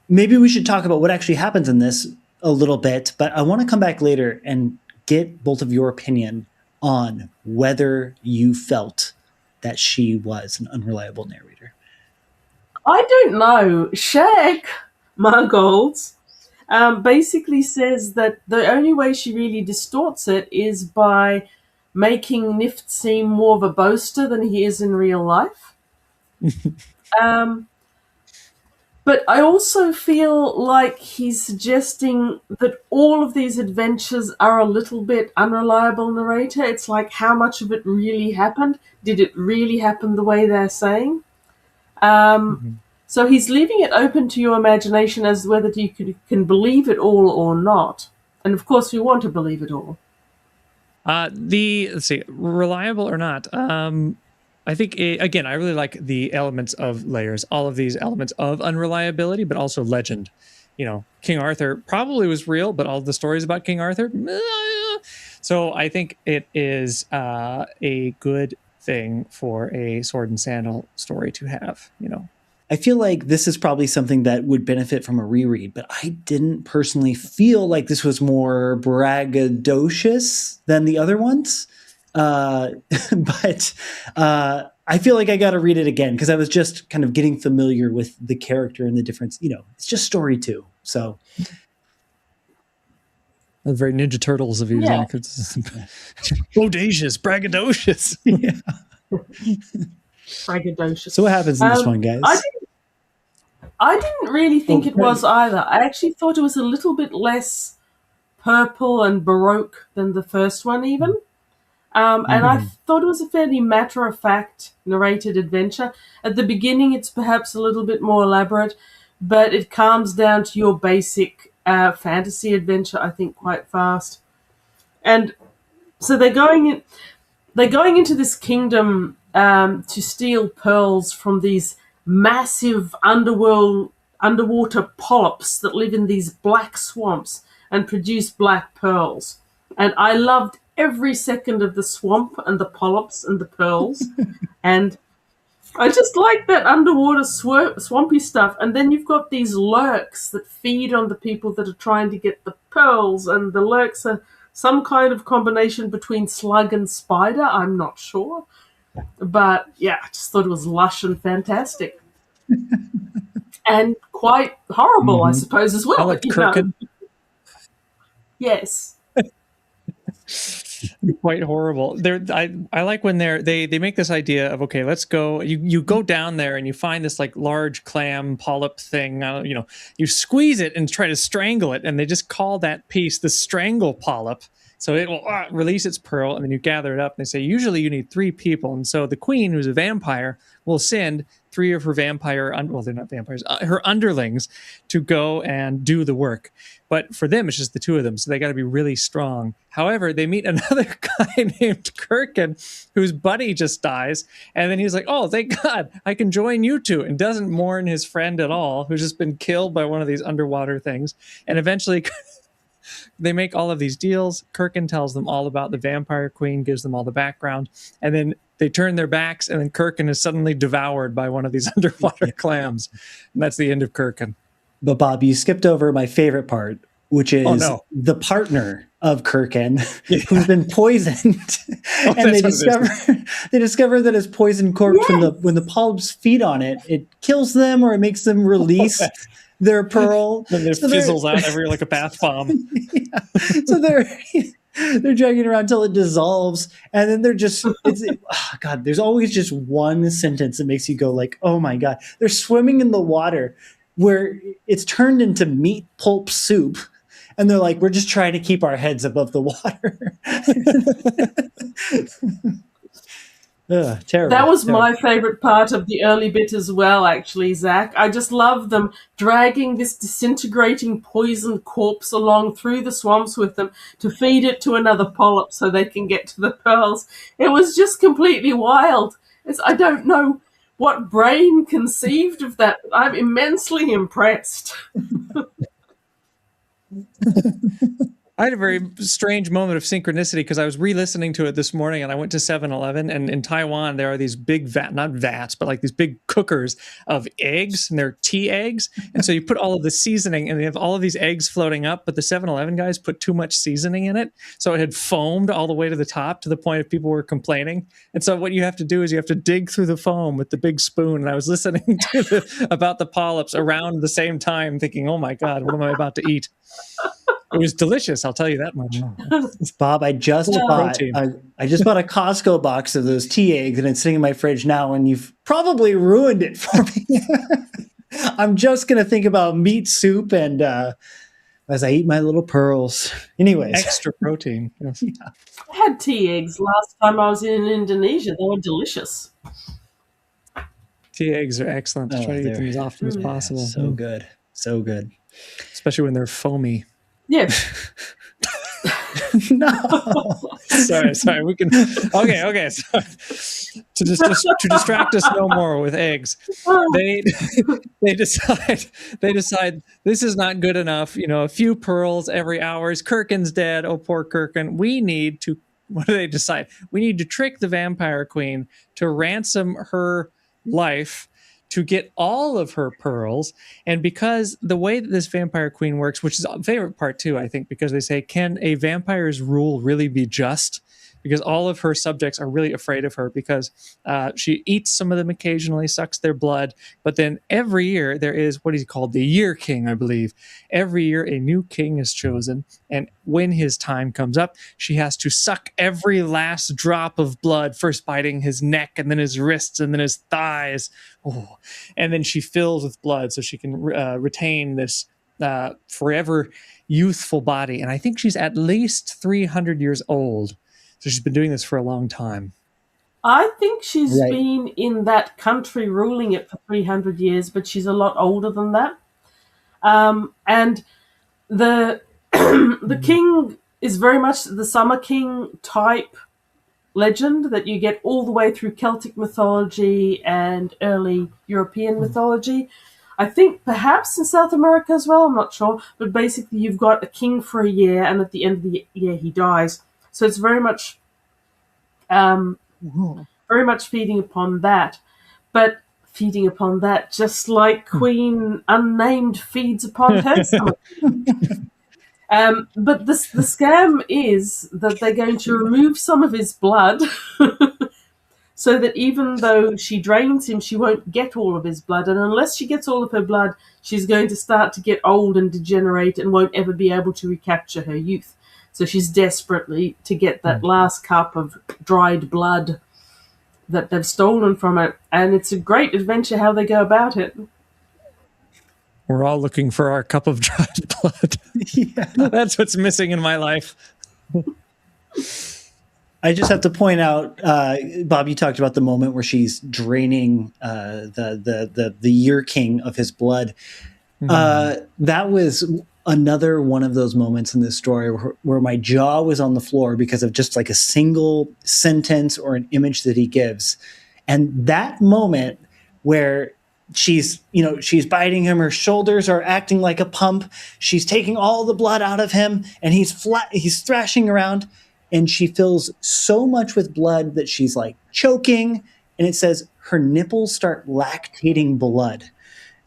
Maybe we should talk about what actually happens in this a little bit, but I want to come back later and get both of your opinion on whether you felt that she was an unreliable narrator. I don't know. Shag Margold basically says that the only way she really distorts it is by making Nifft seem more of a boaster than he is in real life. But I also feel like he's suggesting that all of these adventures are a little bit unreliable narrator. It's like, how much of it really happened? Did it really happen the way they're saying? So he's leaving it open to your imagination as whether you can believe it all or not. And of course, we want to believe it all. Let's see, reliable or not. I think, again, I really like the elements of layers, all of these elements of unreliability, but also legend. King Arthur probably was real, but all the stories about King Arthur. So I think it is a good thing for a sword and sandal story to have, I feel like this is probably something that would benefit from a reread, but I didn't personally feel like this was more braggadocious than the other ones. But I feel like I got to read it again because I was just kind of getting familiar with the character and the difference. It's just story too. So that's very Ninja Turtles of you, Zach. It's bodacious, braggadocious. Yeah. Braggadocious. So what happens in this one, guys? I didn't really think it was either. I actually thought it was a little bit less purple and baroque than the first one even. And I thought it was a fairly matter-of-fact narrated adventure. At the beginning, it's perhaps a little bit more elaborate, but it calms down to your basic fantasy adventure, I think, quite fast. And so they're going into this kingdom to steal pearls from these massive underwater polyps that live in these black swamps and produce black pearls. And I loved every second of the swamp and the polyps and the pearls. And I just like that underwater swampy stuff. And then you've got these lurks that feed on the people that are trying to get the pearls. And the lurks are some kind of combination between slug and spider. I'm not sure. But yeah, I just thought it was lush and fantastic. And quite horrible, I suppose, as well. I like Kirkin. Yes. Quite horrible. I like when they make this idea of, okay, let's go. You go down there and you find this like large clam polyp thing. You squeeze it and try to strangle it, and they just call that piece the strangle polyp. So it will release its pearl, and then you gather it up. And they say usually you need 3 people, and so the queen, who's a vampire, will send 3 of her vampire, well, they're not vampires, her underlings, to go and do the work. But for them, it's just the 2 of them, so they got to be really strong. However, they meet another guy named Kirkin, whose buddy just dies, and then he's like, "Oh, thank God, I can join you 2," and doesn't mourn his friend at all, who's just been killed by one of these underwater things. And eventually, they make all of these deals. Kirkin tells them all about the vampire queen, gives them all the background, and then they turn their backs, and then Kirkin is suddenly devoured by one of these underwater clams. And that's the end of Kirkin. But Bob, you skipped over my favorite part, which is the partner of Kirkin, who's been poisoned. And they discover that his poison corpse, when the polyps feed on it, it kills them, or it makes them release their pearl. And it fizzles out every like a bath bomb. Yeah. So they're dragging around till it dissolves, and then they're just God, there's always just one sentence that makes you go like, oh my God. They're swimming in the water where it's turned into meat pulp soup, and they're like, we're just trying to keep our heads above the water. Terrible. That was my favorite part of the early bit as well, actually, Zach. I just love them dragging this disintegrating poisoned corpse along through the swamps with them to feed it to another polyp so they can get to the pearls. It was just completely wild. I don't know what brain conceived of that. I'm immensely impressed. I had a very strange moment of synchronicity because I was re-listening to it this morning, and I went to 7-Eleven, and in Taiwan there are these big not vats, but like these big cookers of eggs, and they're tea eggs. And so you put all of the seasoning, and they have all of these eggs floating up, but the 7-Eleven guys put too much seasoning in it. So it had foamed all the way to the top, to the point of people were complaining. And so what you have to do is you have to dig through the foam with the big spoon. And I was listening to about the polyps around the same time thinking, oh my God, what am I about to eat? It was delicious, I'll tell you that much. Bob, I just bought a Costco box of those tea eggs, and it's sitting in my fridge now, and you've probably ruined it for me. I'm just going to think about meat soup and as I eat my little pearls. Anyways. Extra protein. Yes. Yeah. I had tea eggs last time I was in Indonesia. They were delicious. Tea eggs are excellent. Try to eat them as often as possible. So good. So good. Especially when they're foamy. Yeah. No. Sorry. We can. Okay. So, to distract us no more with eggs, they decide this is not good enough. A few pearls every hour. Kirkin's dead. Oh, poor Kirkin. We need to. What do they decide? We need to trick the vampire queen to ransom her life, to get all of her pearls. And because the way that this vampire queen works, which is a favorite part too, I think, because they say, can a vampire's rule really be just? Because all of her subjects are really afraid of her, because she eats some of them occasionally, sucks their blood. But then every year there is what is called the Year King, I believe. Every year a new king is chosen. And when his time comes up, she has to suck every last drop of blood, first biting his neck and then his wrists and then his thighs. Oh. And then she fills with blood so she can retain this forever youthful body. And I think she's at least 300 years old. So she's been doing this for a long time. I think she's Right. been in that country ruling it for 300 years, but she's a lot older than that. And the the king is very much the Summer King type legend that you get all the way through Celtic mythology and early European mythology. I think perhaps in South America as well, I'm not sure. But basically, you've got a king for a year, and at the end of the year, he dies. So it's very much feeding upon that. But feeding upon that, just like Queen Unnamed feeds upon her summer. But the scam is that they're going to remove some of his blood so that even though she drains him, she won't get all of his blood. And unless she gets all of her blood, she's going to start to get old and degenerate and won't ever be able to recapture her youth. So she's desperately to get that last cup of dried blood that they've stolen from it. And it's a great adventure how they go about it. We're all looking for our cup of dried blood. Yeah. That's what's missing in my life. I just have to point out, Bob, you talked about the moment where she's draining the year king of his blood. That was another one of those moments in this story where my jaw was on the floor because of just like a single sentence or an image that he gives. And that moment where she's biting him, her shoulders are acting like a pump, she's taking all the blood out of him, and he's thrashing around, and she fills so much with blood that she's like choking, and it says her nipples start lactating blood.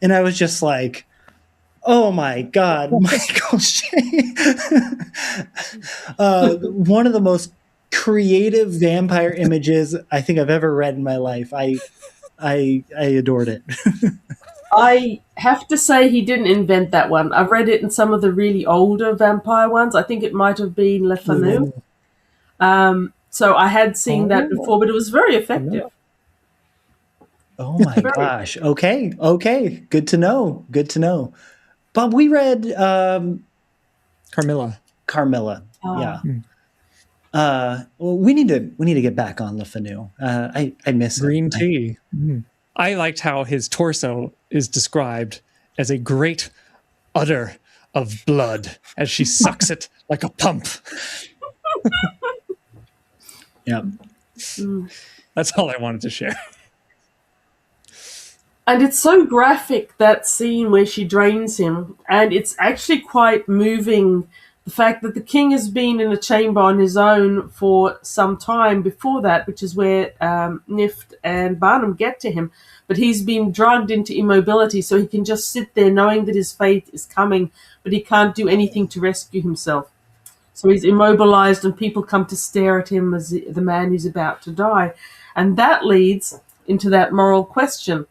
And I was just like, oh my God, Michael Shea. One of the most creative vampire images I think I've ever read in my life. I adored it. I have to say he didn't invent that one. I've read it in some of the really older vampire ones. I think it might have been Le Fanu. So I had seen that before, but it was very effective. Oh my gosh. Okay. Good to know. Bob, we read Carmilla. Yeah. Well, we need to get back on Le Fanu. I miss Green tea. I liked how his torso is described as a great udder of blood as she sucks it like a pump. Yeah. That's all I wanted to share. And it's so graphic, that scene where she drains him, and it's actually quite moving. The fact that the king has been in a chamber on his own for some time before that, which is where Nifft and Barnum get to him, but he's been drugged into immobility, so he can just sit there knowing that his fate is coming, but he can't do anything to rescue himself. So he's immobilized, and people come to stare at him as the man who's about to die. And that leads into that moral question.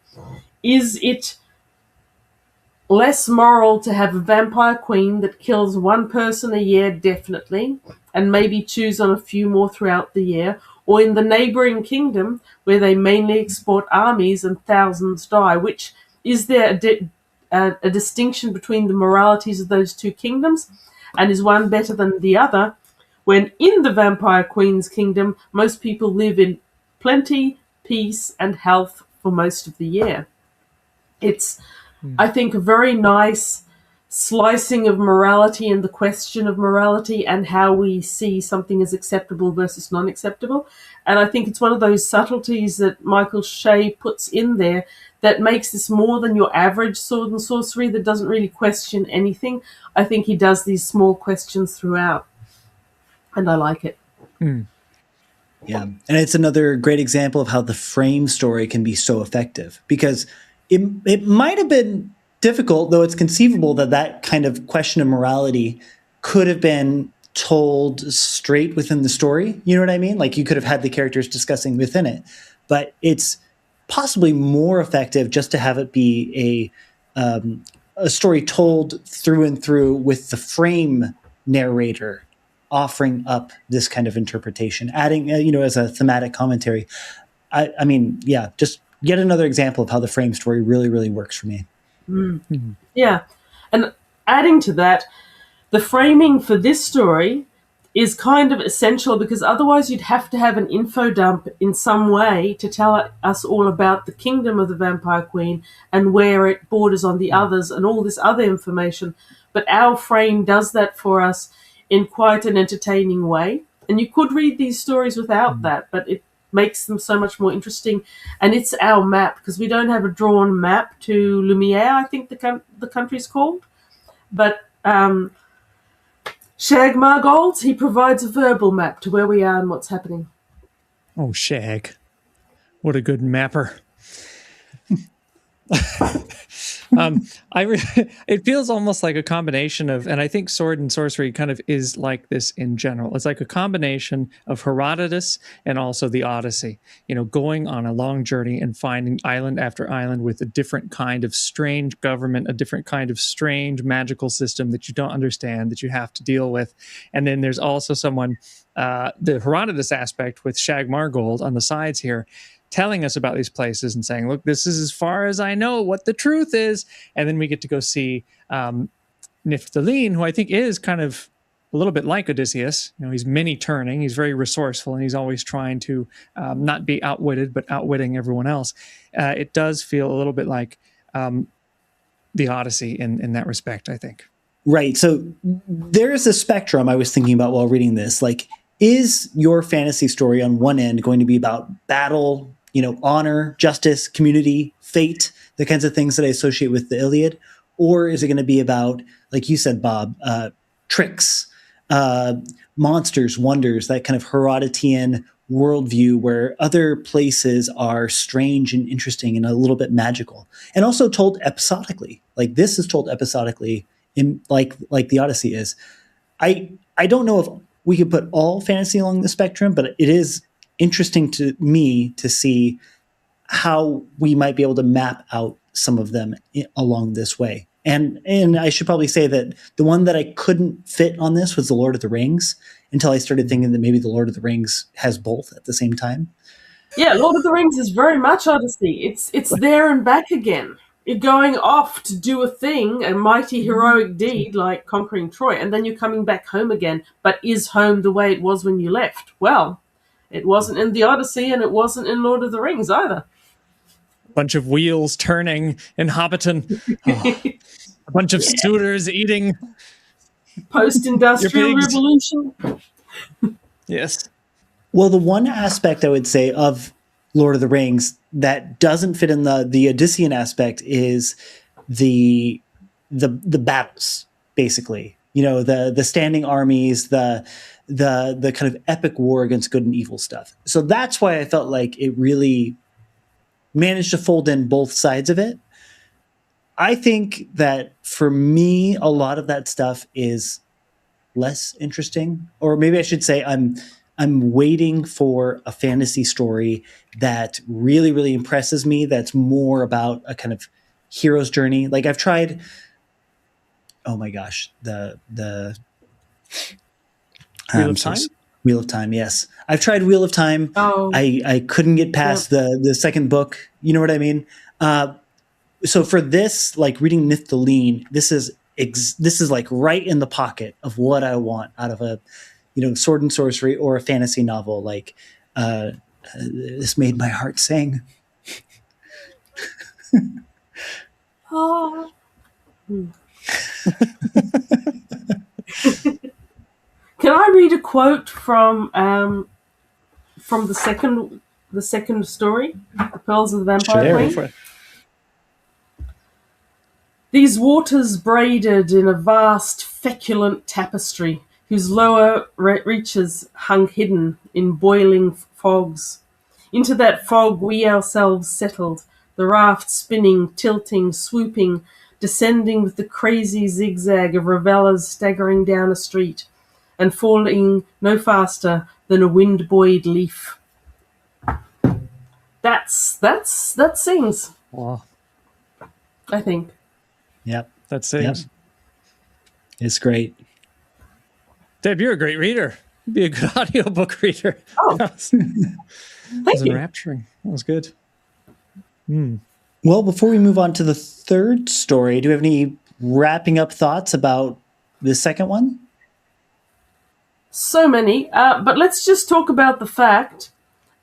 Is it less moral to have a vampire queen that kills one person a year, definitely, and maybe choose on a few more throughout the year, or in the neighboring kingdom where they mainly export armies and thousands die? Which is there a distinction between the moralities of those two kingdoms, and is one better than the other? When in the vampire queen's kingdom, most people live in plenty, peace, and health for most of the year. It's, I think, a very nice slicing of morality and the question of morality and how we see something as acceptable versus non-acceptable. And I think it's one of those subtleties that Michael Shea puts in there that makes this more than your average sword and sorcery that doesn't really question anything. I think he does these small questions throughout, and I like it. Yeah. And it's another great example of how the frame story can be so effective, because it might have been difficult, though it's conceivable that kind of question of morality could have been told straight within the story. You know what I mean? Like, you could have had the characters discussing within it, but it's possibly more effective just to have it be a story told through and through with the frame narrator offering up this kind of interpretation, adding, as a thematic commentary. I mean, yeah, just yet another example of how the frame story really, really works for me. Yeah. And adding to that, the framing for this story is kind of essential, because otherwise you'd have to have an info dump in some way to tell us all about the kingdom of the Vampire Queen and where it borders on the others and all this other information. But our frame does that for us in quite an entertaining way. And you could read these stories without that, but it makes them so much more interesting. And it's our map, because we don't have a drawn map to Lumiere, I think the country's called. But Shag Margold, he provides a verbal map to where we are and what's happening. Oh, Shag. What a good mapper. It feels almost like a combination of, and I think Sword and Sorcery kind of is like this in general. It's like a combination of Herodotus and also the Odyssey, going on a long journey and finding island after island with a different kind of strange government, a different kind of strange magical system that you don't understand, that you have to deal with. And then there's also someone, the Herodotus aspect with Shag Margold on the sides here, telling us about these places and saying, look, this is as far as I know what the truth is. And then we get to go see Nifft, who I think is kind of a little bit like Odysseus. He's many-turning, he's very resourceful, and he's always trying to not be outwitted, but outwitting everyone else. It does feel a little bit like the Odyssey in that respect, I think. Right. So there's a spectrum I was thinking about while reading this. Like, is your fantasy story on one end going to be about battle, honor, justice, community, fate, the kinds of things that I associate with the Iliad? Or is it going to be about, like you said, Bob, tricks, monsters, wonders, that kind of Herodotian worldview where other places are strange and interesting and a little bit magical, and also told episodically? Like, this is told episodically in like the Odyssey is. I don't know if we could put all fantasy along the spectrum, but it is interesting to me to see how we might be able to map out some of them along this way. And I should probably say that the one that I couldn't fit on this was The Lord of the Rings, until I started thinking that maybe The Lord of the Rings has both at the same time. Yeah, Lord of the Rings is very much Odyssey. It's there and back again. You're going off to do a thing, a mighty heroic deed like conquering Troy, and then you're coming back home again. But is home the way it was when you left? Well, it wasn't in the Odyssey, and it wasn't in Lord of the Rings either. A bunch of wheels turning in Hobbiton. A bunch of suitors eating. Post-industrial revolution. Yes. Well, the one aspect I would say of Lord of the Rings that doesn't fit in the Odyssean aspect is the battles, basically. The standing armies, the kind of epic war against good and evil stuff. So that's why I felt like it really managed to fold in both sides of it. I think that for me, a lot of that stuff is less interesting, or maybe I should say I'm waiting for a fantasy story that really, really impresses me, that's more about a kind of hero's journey. Like, I've tried, oh my gosh, the Wheel of Time? Wheel of Time, yes. I've tried Wheel of Time. Oh. I couldn't get past the second book. You know what I mean? So for this, like reading Nifft, this is like right in the pocket of what I want out of a, sword and sorcery or a fantasy novel. Like, this made my heart sing. Oh. Can I read a quote from the second story, The Pearls of the Vampire Queen? Sure. These waters braided in a vast feculent tapestry, whose lower reaches hung hidden in boiling fogs. Into that fog we ourselves settled, the raft spinning, tilting, swooping, descending with the crazy zigzag of revelers staggering down a street, and falling no faster than a wind-buoyed leaf. That sings. Wow. I think. Yep. That sings. Yep. It's great. Deb, you're a great reader. You'd be a good audiobook reader. Oh. That was Thank you. enrapturing. That was good. Well, before we move on to the third story, do we have any wrapping up thoughts about the second one? So many. But let's just talk about the fact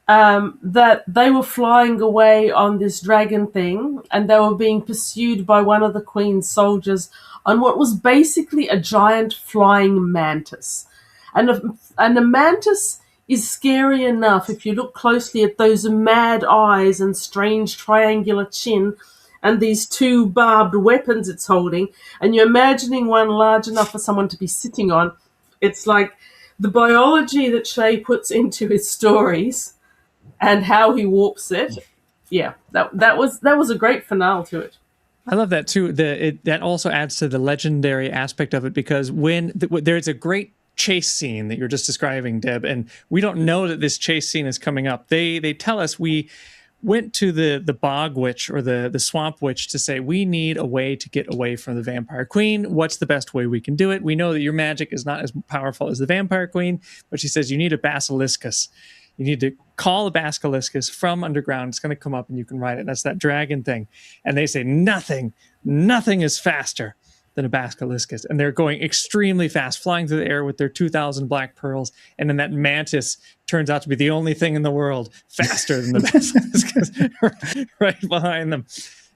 that they were flying away on this dragon thing and they were being pursued by one of the Queen's soldiers on what was basically a giant flying mantis. And a mantis is scary enough if you look closely at those mad eyes and strange triangular chin and these two barbed weapons it's holding, and you're imagining one large enough for someone to be sitting on. It's like the biology that Shea puts into his stories and how he warps it. Yeah, that was a great finale to it. I love that too. That also adds to the legendary aspect of it, because there's a great chase scene that you're just describing, Deb, and we don't know that this chase scene is coming up. They tell us we went to the bog witch or the swamp witch to say we need a way to get away from the vampire queen. What's the best way we can do it? We know that your magic is not as powerful as the vampire queen, but she says you need a basiliscus. You need to call a basiliscus from underground. It's going to come up and you can ride it. That's that dragon thing. And they say nothing is faster than a basiliscus. And they're going extremely fast, flying through the air with their 2,000 black pearls. And then that mantis turns out to be the only thing in the world faster than the basiliscus right behind them.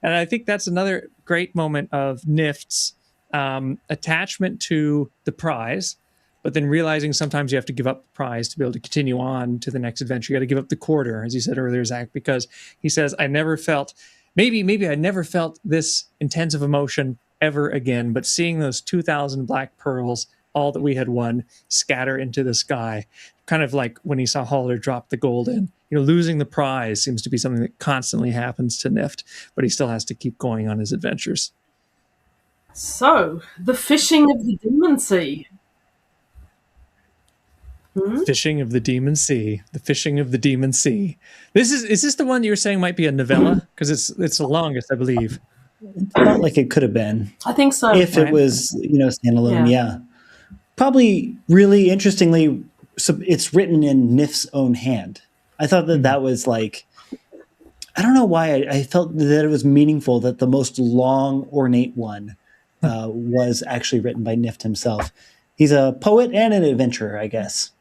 And I think that's another great moment of Nifft's attachment to the prize, but then realizing sometimes you have to give up the prize to be able to continue on to the next adventure. You got to give up the quarter, as you said earlier, Zach, because he says, I never felt, maybe I never felt this intense of emotion ever again, but seeing those 2,000 black pearls, all that we had won, scatter into the sky, kind of like when he saw Halder drop the gold in. Losing the prize seems to be something that constantly happens to Nifft, but he still has to keep going on his adventures. So, the fishing of the Demon Sea. Fishing of the Demon Sea. The Fishing of the Demon Sea. Is this the one you were saying might be a novella? Because it's the longest, I believe. It felt like it could have been. I think so. If it was, standalone, yeah. Probably really interestingly, it's written in Nifft's own hand. I thought that was like, I don't know why I felt that it was meaningful that the most long, ornate one was actually written by Nifft himself. He's a poet and an adventurer, I guess.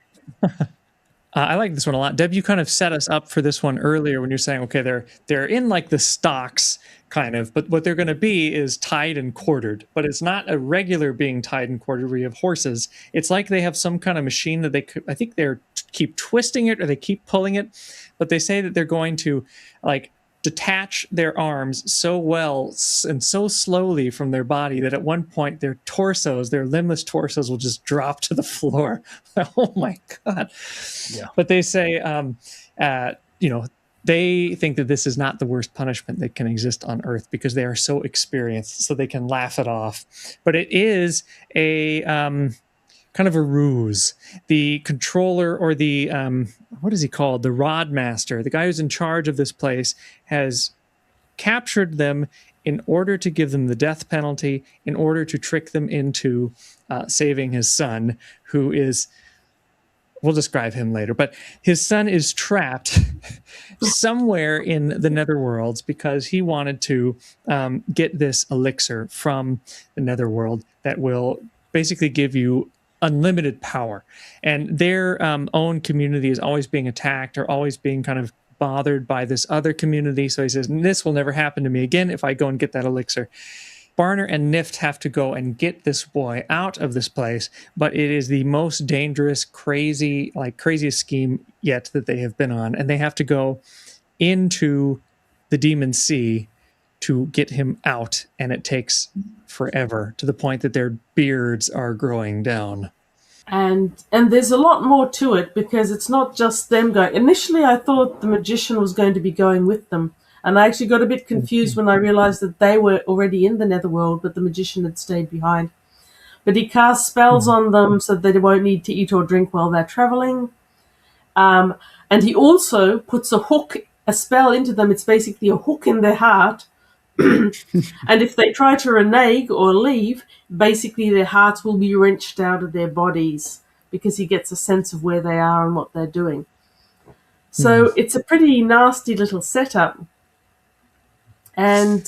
I like this one a lot. Deb, you kind of set us up for this one earlier when you're saying, okay, they're in like the stocks kind of, but what they're going to be is tied and quartered. But it's not a regular being tied and quartered where you have horses. It's like they have some kind of machine that I think they're keep twisting it or they keep pulling it, but they say that they're going to like detach their arms so well and so slowly from their body that at one point their limbless torsos will just drop to the floor. Oh my God. Yeah. But they say, they think that this is not the worst punishment that can exist on Earth because they are so experienced, so they can laugh it off. But it is a kind of a ruse. The controller or the what is he called? The rod master, the guy who's in charge of this place, has captured them in order to give them the death penalty, in order to trick them into saving his son, who is, we'll describe him later, but his son is trapped somewhere in the netherworlds because he wanted to get this elixir from the netherworld that will basically give you unlimited power. And their own community is always being attacked or always being kind of bothered by this other community. So he says, this will never happen to me again if I go and get that elixir. Barner and Nifft have to go and get this boy out of this place, but it is the most dangerous, craziest scheme yet that they have been on. And they have to go into the Demon Sea to get him out, and it takes forever to the point that their beards are growing down. And there's a lot more to it because it's not just them going. Initially, I thought the magician was going to be going with them. And I actually got a bit confused when I realized that they were already in the netherworld, but the magician had stayed behind. But he casts spells on them so that they won't need to eat or drink while they're traveling. And he also puts a spell into them. It's basically a hook in their heart. And if they try to renege or leave, basically their hearts will be wrenched out of their bodies because he gets a sense of where they are and what they're doing. So it's a pretty nasty little setup. And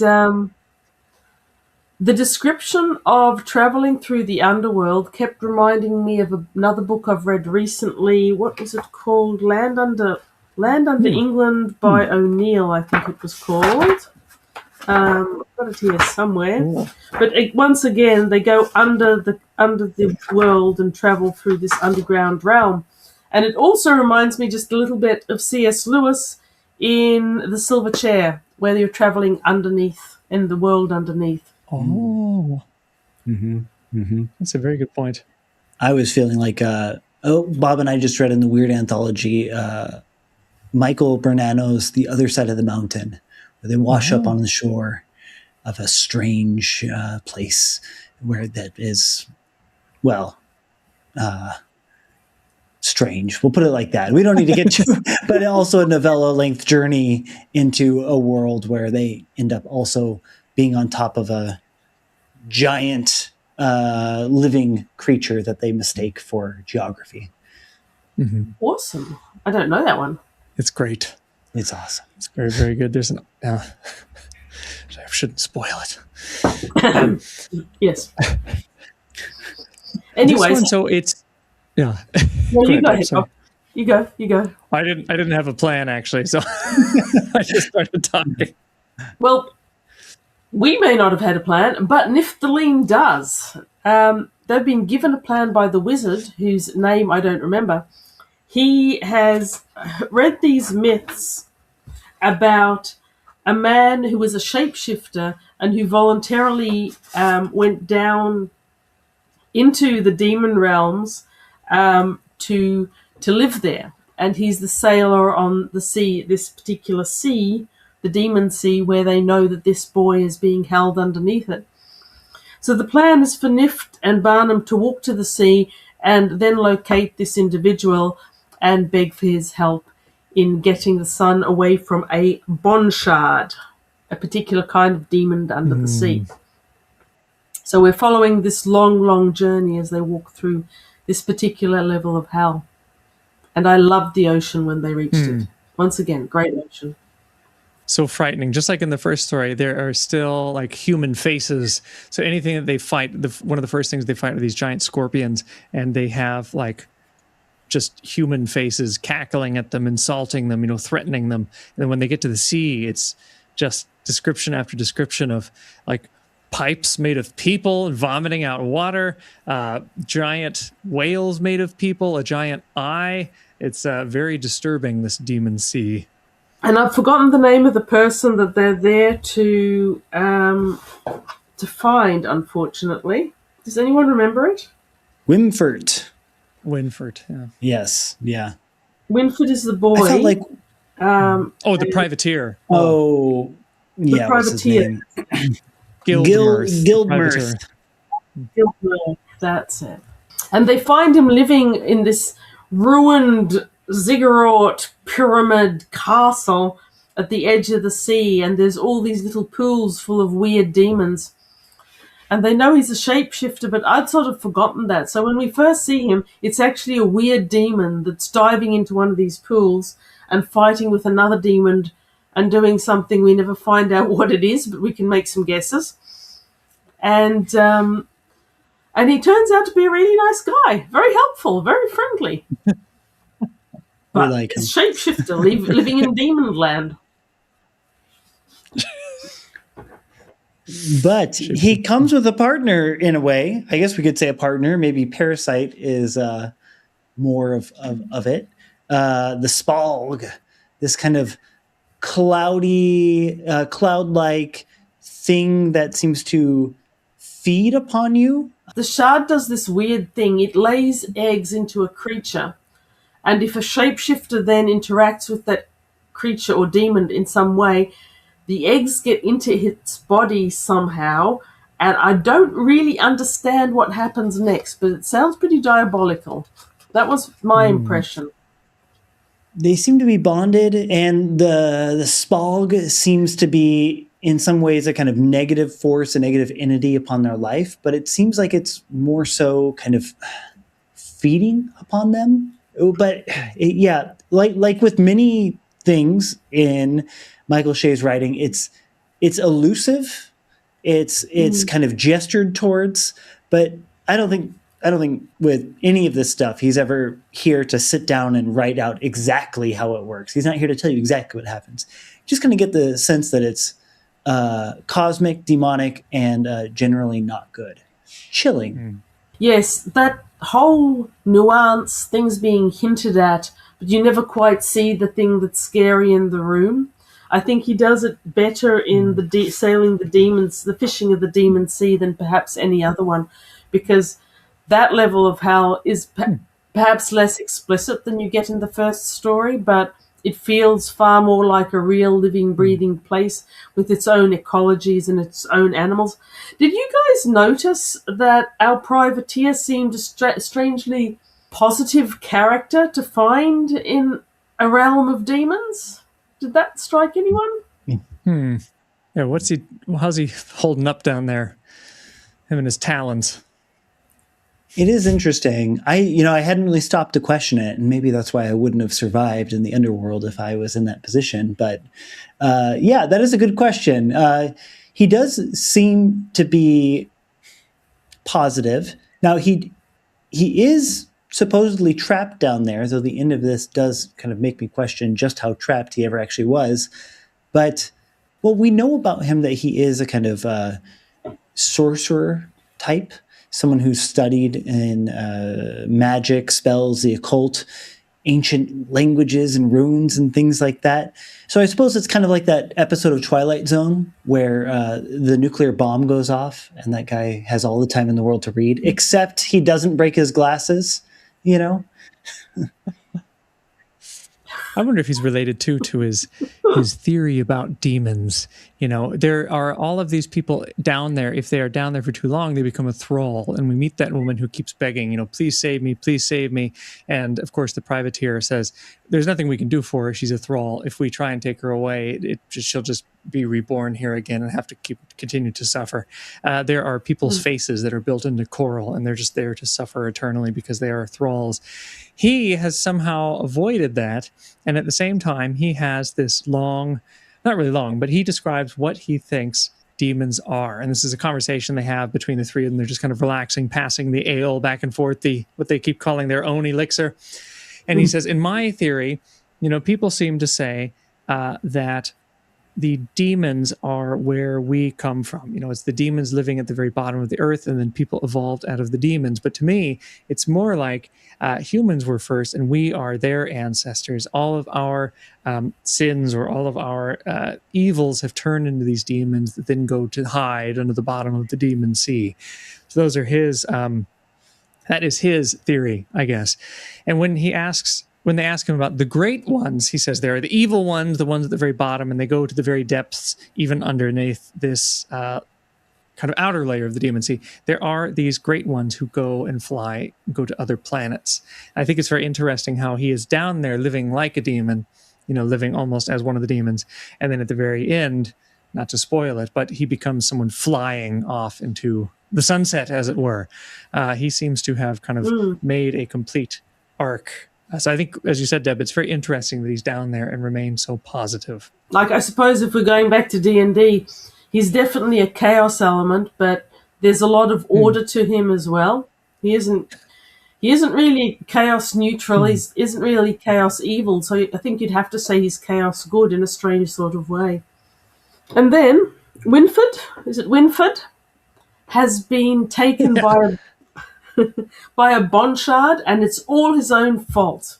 The description of traveling through the underworld kept reminding me of another book I've read recently. What was it called? Land Under England by O'Neill, I think it was called. I've got it here somewhere. Cool. But once again, they go under the world and travel through this underground realm. And it also reminds me just a little bit of C.S. Lewis in The Silver Chair, where you're traveling underneath, in the world underneath. Oh, that's a very good point. I was feeling like, Bob and I just read in the Weird Anthology, Michael Bernano's The Other Side of the Mountain, where they wash up on the shore of a strange place where that is, well, strange. We'll put it like that. We don't need to get to, but also a novella-length journey into a world where they end up also being on top of a giant living creature that they mistake for geography. Awesome. I don't know that one. It's great. It's awesome. It's very, very good. There's an. I shouldn't spoil it. Yes. This Anyways, one, so it's yeah. well, you ahead, go Bob, ahead. sorry. Bob. You go. I didn't have a plan actually, so I just started talking. Well, we may not have had a plan, but Nifft does. They've been given a plan by the wizard, whose name I don't remember. He has read these myths about a man who was a shapeshifter and who voluntarily went down into the demon realms to live there. And he's the sailor on the sea, this particular sea, the demon sea, where they know that this boy is being held underneath it. So the plan is for Nifft and Barnum to walk to the sea and then locate this individual and beg for his help in getting the son away from a bonshard, a particular kind of demon under the sea. So we're following this long, long journey as they walk through this particular level of hell. And I loved the ocean when they reached it. Once again, great ocean. So frightening. Just like in the first story, there are still like human faces. So anything that they fight, one of the first things they fight are these giant scorpions, and they have like just human faces cackling at them, insulting them, threatening them. And then when they get to the sea, it's just description after description of like pipes made of people vomiting out water, giant whales made of people, a giant eye. It's very disturbing, this demon sea. And I've forgotten the name of the person that they're there to find, unfortunately. Does anyone remember it? Wimford. Winford, yeah. Yes, yeah. Winford is the boy. I felt like, The privateer. yeah, what's his privateer. name? Guildmirth. Guildmirth. Gilbert, that's it. And they find him living in this ruined ziggurat pyramid castle at the edge of the sea, and there's all these little pools full of weird demons. And they know he's a shapeshifter, but I'd sort of forgotten that. So when we first see him, it's actually a weird demon that's diving into one of these pools and fighting with another demon and doing something. We never find out what it is, but we can make some guesses. And he turns out to be a really nice guy, very helpful, very friendly. But like him. it's shapeshifter living in demon land. But he comes with a partner in a way. I guess we could say a partner. Maybe Parasite is more of it. The Spalg, this kind of cloudy, cloud-like thing that seems to feed upon you. The shard does this weird thing. It lays eggs into a creature. And if a shapeshifter then interacts with that creature or demon in some way, the eggs get into its body somehow. And I don't really understand what happens next, but it sounds pretty diabolical. That was my impression. They seem to be bonded, and the Spalg seems to be, in some ways, a kind of negative force, a negative entity upon their life. But it seems like it's more so kind of feeding upon them. But like with many things in Michael Shea's writing, it's elusive It's kind of gestured towards, but I don't think with any of this stuff he's ever here to sit down and write out exactly how it works. He's not here to tell you exactly what happens. Just going to get the sense that it's cosmic, demonic, and generally not good. Chilling. Yes, that whole nuance, things being hinted at, but you never quite see the thing that's scary in the room. I think he does it better in the sailing the demons, the fishing of the demon sea than perhaps any other one, because that level of hell is perhaps less explicit than you get in the first story, but it feels far more like a real living, breathing place with its own ecologies and its own animals. Did you guys notice that our privateer seemed a strangely positive character to find in a realm of demons? Did that strike anyone? Yeah, how's he holding up down there? Him and his talons. It is interesting. I hadn't really stopped to question it, and maybe that's why I wouldn't have survived in the underworld if I was in that position. But yeah, that is a good question. He does seem to be positive. Now he is supposedly trapped down there, though the end of this does kind of make me question just how trapped he ever actually was. But well, we know about him that he is a kind of sorcerer type, someone who's studied in magic, spells, the occult, ancient languages and runes and things like that. So I suppose it's kind of like that episode of Twilight Zone where the nuclear bomb goes off and that guy has all the time in the world to read, except he doesn't break his glasses, I wonder if he's related to his theory about demons. There are all of these people down there. If they are down there for too long, they become a thrall. And we meet that woman who keeps begging, please save me, please save me. And of course, the privateer says, there's nothing we can do for her. She's a thrall. If we try and take her away, she'll just be reborn here again and have to continue to suffer. There are people's faces that are built into coral, and they're just there to suffer eternally because they are thralls. He has somehow avoided that, and at the same time, he has this long, not really long, but he describes what he thinks demons are. And this is a conversation they have between the three of them. They're just kind of relaxing, passing the ale back and forth, what they keep calling their own elixir. And he says, in my theory, people seem to say that the demons are where we come from. It's the demons living at the very bottom of the earth, and then people evolved out of the demons. But to me, it's more like humans were first, and we are their ancestors. All of our sins or all of our evils have turned into these demons that then go to hide under the bottom of the demon sea. So those are his... that is his theory, I guess. And when they ask him about the great ones, he says there are the evil ones, the ones at the very bottom, and they go to the very depths, even underneath this kind of outer layer of the demon sea. There are these great ones who go and fly, go to other planets. I think it's very interesting how he is down there living like a demon, living almost as one of the demons. And then at the very end, not to spoil it, but he becomes someone flying off into the sunset, as it were. He seems to have kind of made a complete arc. So I think, as you said, Deb, it's very interesting that he's down there and remains so positive. Like, I suppose if we're going back to D&D, he's definitely a chaos element, but there's a lot of order to him as well. He isn't really chaos neutral. He isn't really chaos evil. So I think you'd have to say he's chaos good in a strange sort of way. And then Winford has been taken by a bondshard, and it's all his own fault.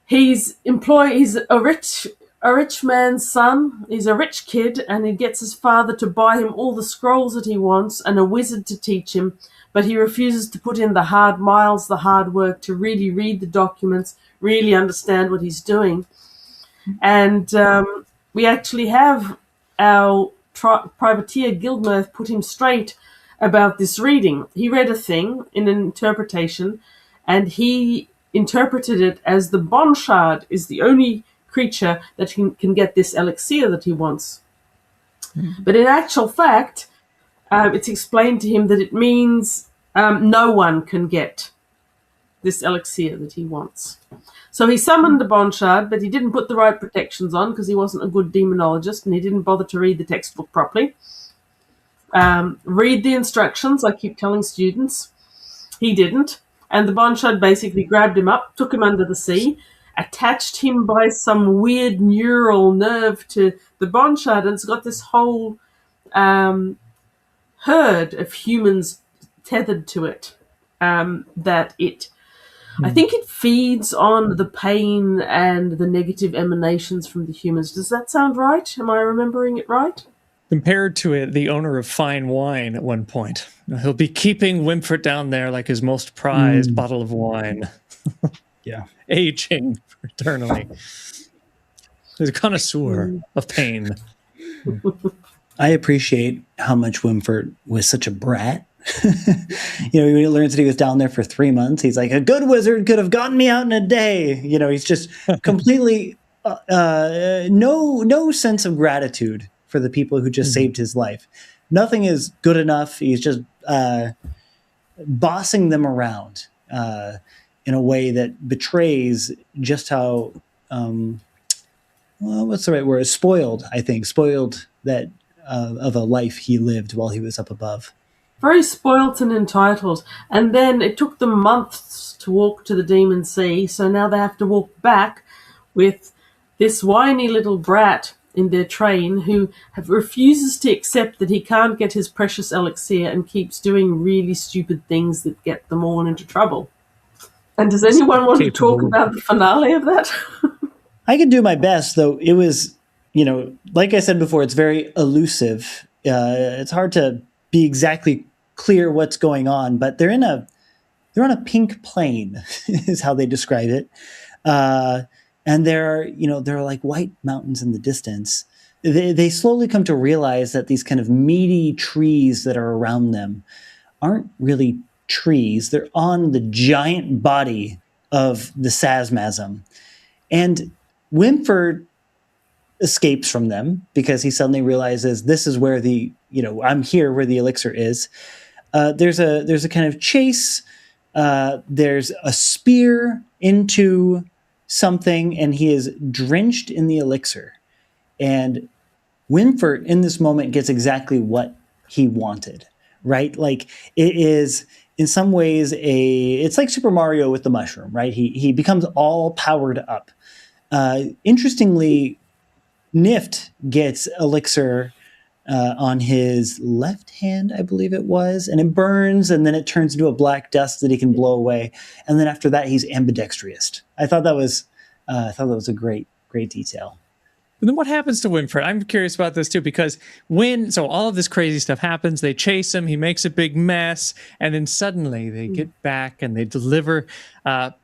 He's a rich man's son. He's a rich kid, and he gets his father to buy him all the scrolls that he wants and a wizard to teach him, but he refuses to put in the hard miles, the hard work to really read the documents, really understand what he's doing. And we actually have our privateer Guildmirth put him straight about this reading. He read a thing in an interpretation, and he interpreted it as the bondshard is the only creature that can get this elixir that he wants. But in actual fact, it's explained to him that it means no one can get this elixir that he wants. So he summoned the bond shard, but he didn't put the right protections on because he wasn't a good demonologist and he didn't bother to read the textbook properly. Read the instructions, I keep telling students. He didn't. And the bond shard basically grabbed him up, took him under the sea, attached him by some weird neural nerve to the bond shard, and it's got this whole herd of humans tethered to it. That it, I think it feeds on the pain and the negative emanations from the humans. Does that sound right? Am I remembering it right? Compared to it, the owner of fine wine at one point. He'll be keeping Wimford down there like his most prized bottle of wine. Yeah. Aging eternally. He's a connoisseur of pain. I appreciate how much Wimford was such a brat. When he learns that he was down there for 3 months, he's like, a good wizard could have gotten me out in a day. He's just completely no sense of gratitude for the people who just saved his life. Nothing is good enough. He's just bossing them around in a way that betrays just how, what's the right word? Spoiled that of a life he lived while he was up above. Very spoilt and entitled. And then it took them months to walk to the Demon Sea, so now they have to walk back with this whiny little brat in their train who refuses to accept that he can't get his precious elixir and keeps doing really stupid things that get them all into trouble. And does anyone want to talk about the finale of that? I can do my best, though. It was, like I said before, it's very elusive. It's hard to be exactly clear what's going on, but they're on a pink plane, is how they describe it. And there are like white mountains in the distance. They slowly come to realize that these kind of meaty trees that are around them aren't really trees. They're on the giant body of the Sasmasm. And Wimford escapes from them because he suddenly realizes this is where I'm here where the elixir is. There's a kind of chase. There's a spear into something, and he is drenched in the elixir. And Wimford, in this moment, gets exactly what he wanted, right? Like, it is, in some ways, it's like Super Mario with the mushroom, right? He becomes all powered up. Interestingly, Nifft gets elixir on his left hand, I believe it was, and it burns, and then it turns into a black dust that he can blow away. And then after that, he's ambidextrous. I thought that was a great detail. But then what happens to Wimford? I'm curious about this too, because so all of this crazy stuff happens, they chase him, he makes a big mess, and then suddenly they get back and they deliver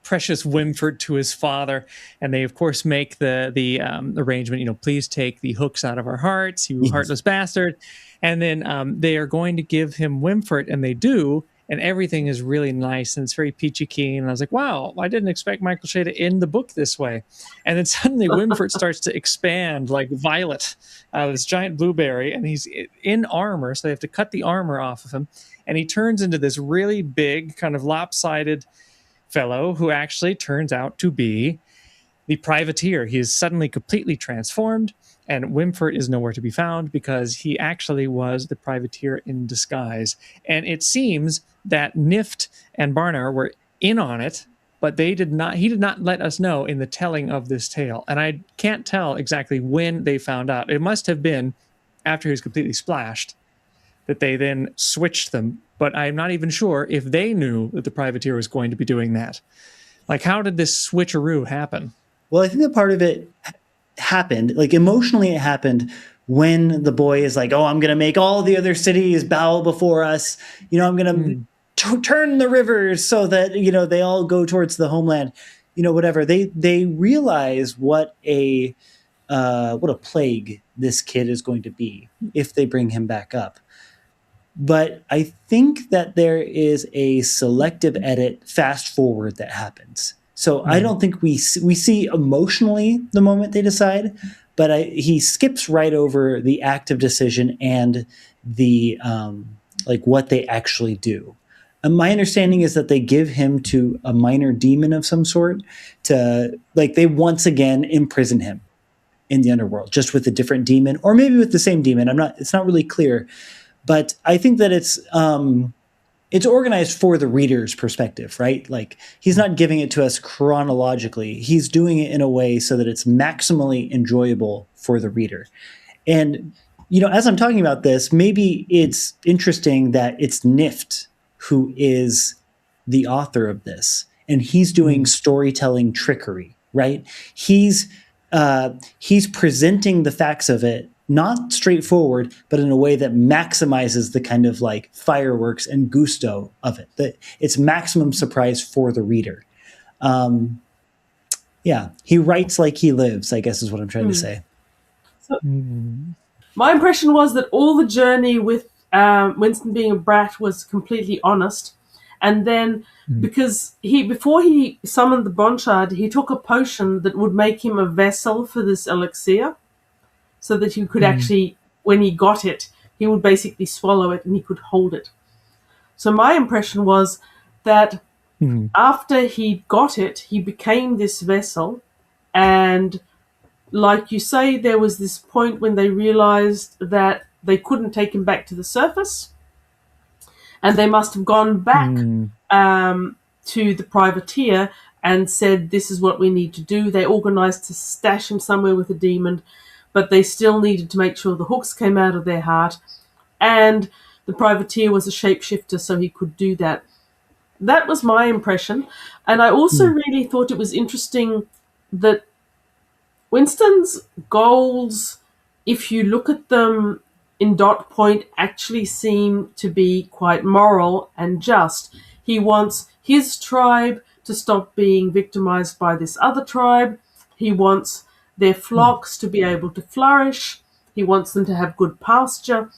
precious Wimford to his father, and they of course make the arrangement, please take the hooks out of our hearts, you heartless bastard. And then they are going to give him Wimford, and they do, and everything is really nice and it's very peachy keen. And I was like, wow, I didn't expect Michael Shea to end the book this way. And then suddenly Wimford starts to expand like Violet, this giant blueberry, and he's in armor, so they have to cut the armor off of him. And he turns into this really big, kind of lopsided fellow who actually turns out to be the privateer. He is suddenly completely transformed, and Wimford is nowhere to be found because he actually was the privateer in disguise. And it seems that Nifft and Barnar were in on it, but he did not let us know in the telling of this tale. And I can't tell exactly when they found out. It must have been after he was completely splashed that they then switched them. But I'm not even sure if they knew that the privateer was going to be doing that. Like, how did this switcheroo happen? Well, I think that part of it happened, like emotionally it happened when the boy is like, oh, I'm going to make all the other cities bow before us. I'm going to turn the rivers so that, they all go towards the homeland, whatever. They realize what a plague this kid is going to be if they bring him back up. But I think that there is a selective edit fast forward that happens. So I don't think we see emotionally the moment they decide, but he skips right over the active decision and the what they actually do. my understanding is that they give him to a minor demon of some sort to, like, they once again imprison him in the underworld, just with a different demon, or maybe with the same demon. It's not really clear, but I think that it's organized for the reader's perspective, right? Like, he's not giving it to us chronologically. He's doing it in a way so that it's maximally enjoyable for the reader. And, as I'm talking about this, maybe it's interesting that it's Nifft who is the author of this, and he's doing storytelling trickery, right? He's presenting the facts of it not straightforward, but in a way that maximizes the kind of like fireworks and gusto of it. That it's maximum surprise for the reader. Yeah, he writes like he lives, I guess is what I'm trying to say. So, my impression was that all the journey with Winston being a brat was completely honest. And then, because before he summoned the Bonchard, he took a potion that would make him a vessel for this elixir, so that he could actually, when he got it, he would basically swallow it and he could hold it. So my impression was that after he got it, he became this vessel. And like you say, there was this point when they realized that they couldn't take him back to the surface. And they must have gone back to the privateer and said, this is what we need to do. They organized to stash him somewhere with a demon, but they still needed to make sure the hooks came out of their heart. And the privateer was a shapeshifter, so he could do that. That was my impression. And I also really thought it was interesting that Winston's goals, if you look at them in dot point, actually seem to be quite moral and just. He wants his tribe to stop being victimized by this other tribe. He wants their flocks to be able to flourish. He wants them to have good pasture.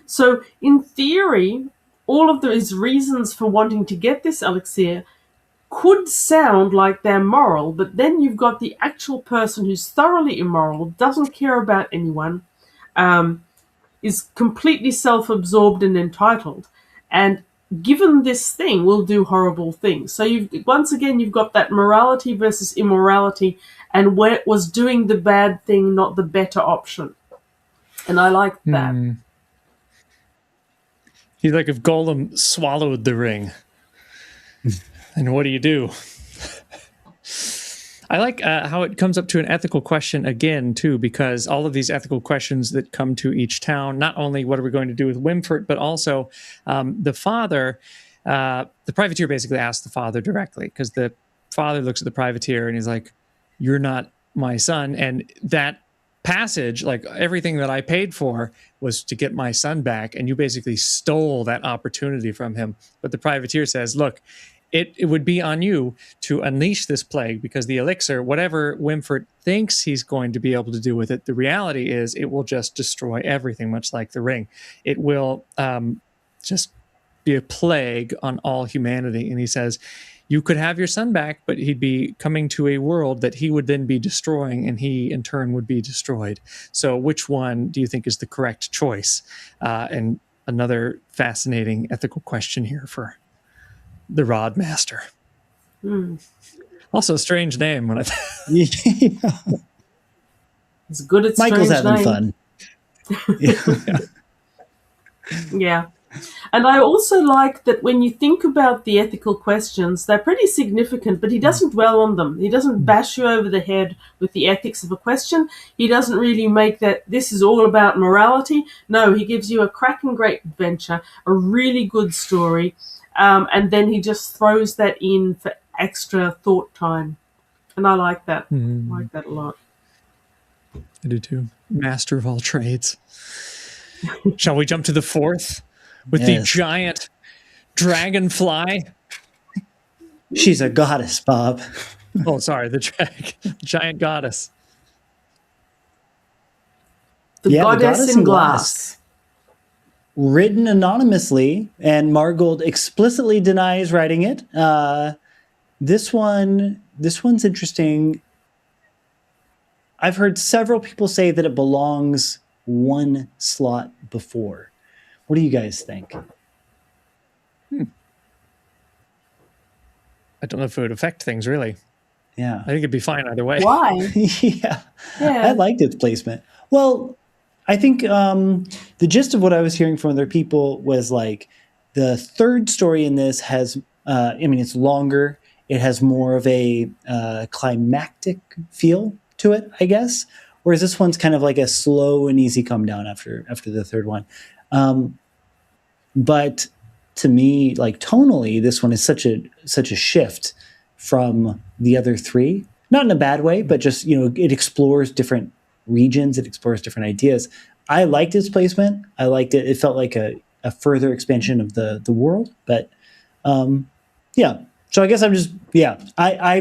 So in theory, all of his reasons for wanting to get this elixir could sound like they're moral, but then you've got the actual person who's thoroughly immoral, doesn't care about anyone, is completely self-absorbed and entitled, and given this thing will do horrible things. So once again you've got that morality versus immorality, and where it was doing the bad thing, not the better option. And I like that. He's like if Golem swallowed the ring. And what do you do? I like how it comes up to an ethical question again, too, because all of these ethical questions that come to each town, not only what are we going to do with Wimford, but also the father, the privateer basically asks the father directly, because the father looks at the privateer and he's like, you're not my son. And that passage, like everything that I paid for was to get my son back, and you basically stole that opportunity from him. But the privateer says, look, it would be on you to unleash this plague, because the elixir, whatever Wimford thinks he's going to be able to do with it, the reality is it will just destroy everything, much like the ring. It will just be a plague on all humanity. And he says, you could have your son back, but he'd be coming to a world that he would then be destroying, and he in turn would be destroyed. So which one do you think is the correct choice? And another fascinating ethical question here for the Rod Master. Also a strange name. When Yeah. It's good at Michael's strange having name. fun. Yeah. Yeah. And I also like that when you think about the ethical questions, they're pretty significant, but he doesn't dwell on them. He doesn't bash you over the head with the ethics of a question. He doesn't really make that this is all about morality. No, he gives you a cracking great adventure, a really good story, and then he just throws that in for extra thought time. And I like that. I like that a lot. I do too. Master of all trades. Shall we jump to the fourth with the giant dragonfly? She's a goddess, Bob. Oh, sorry, the giant goddess. The goddess in glass. Written anonymously, and Margold explicitly denies writing it. This one's interesting. I've heard several people say that it belongs one slot before. What do you guys think? I don't know if it would affect things really. Yeah. I think it'd be fine either way. Why? Yeah. Yeah. I liked its placement. Well, I think the gist of what I was hearing from other people was like the third story in this has, it's longer. It has more of a climactic feel to it, I guess. Whereas this one's kind of like a slow and easy come down after the third one. But to me, like tonally, this one is such a shift from the other three. Not in a bad way, but just it explores different regions, it explores different ideas. I liked its placement. I liked it. It felt like a further expansion of the world. But yeah. So I guess I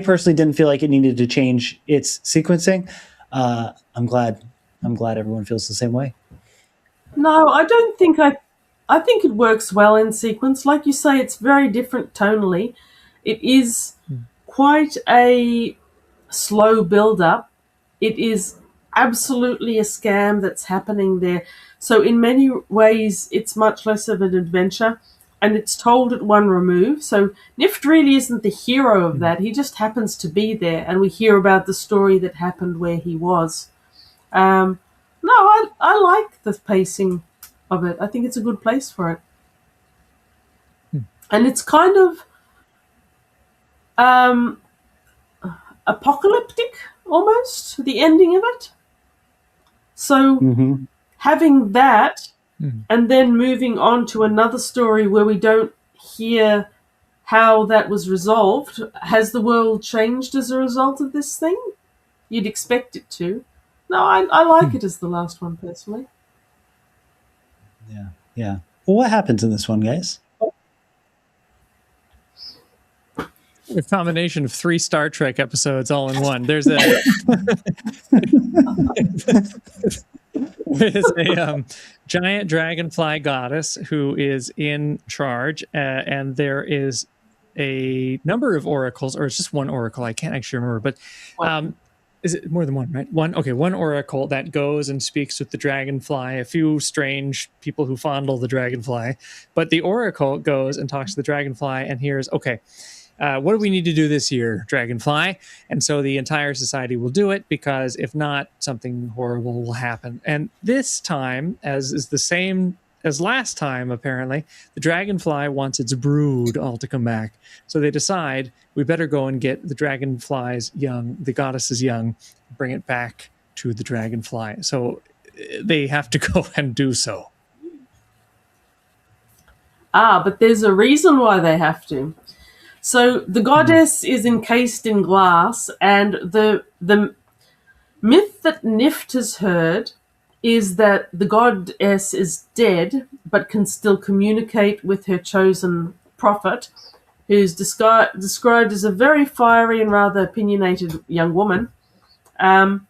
personally didn't feel like it needed to change its sequencing. I'm glad everyone feels the same way. No, I don't think I think it works well in sequence. Like you say, it's very different tonally. It is quite a slow build up. It is absolutely a scam that's happening there. So in many ways it's much less of an adventure, and it's told at one remove. So Nifft really isn't the hero of that. He just happens to be there, and we hear about the story that happened where he was. No, I like the pacing of it. I think it's a good place for it. And it's kind of apocalyptic, almost, the ending of it. So having that and then moving on to another story where we don't hear how that was resolved. Has the world changed as a result of this thing? You'd expect it to. No, I like it as the last one, personally. Yeah. Yeah. Well, what happens in this one, guys? A combination of 3 Star Trek episodes all in one. There's a giant dragonfly goddess who is in charge, and there is a number of oracles, or it's just one oracle. I can't actually remember, but is it more than one, right? One oracle that goes and speaks with the dragonfly, a few strange people who fondle the dragonfly. But the oracle goes and talks to the dragonfly and hears, okay, what do we need to do this year, dragonfly? And so the entire society will do it, because if not, something horrible will happen. And this time, as is the same as last time, apparently, the dragonfly wants its brood all to come back. So they decide we better go and get the dragonfly's young, the goddess's young, bring it back to the dragonfly. So they have to go and do so. But there's a reason why they have to. So the goddess is encased in glass, and the myth that Nifft has heard is that the goddess is dead but can still communicate with her chosen prophet, who's described as a very fiery and rather opinionated young woman. And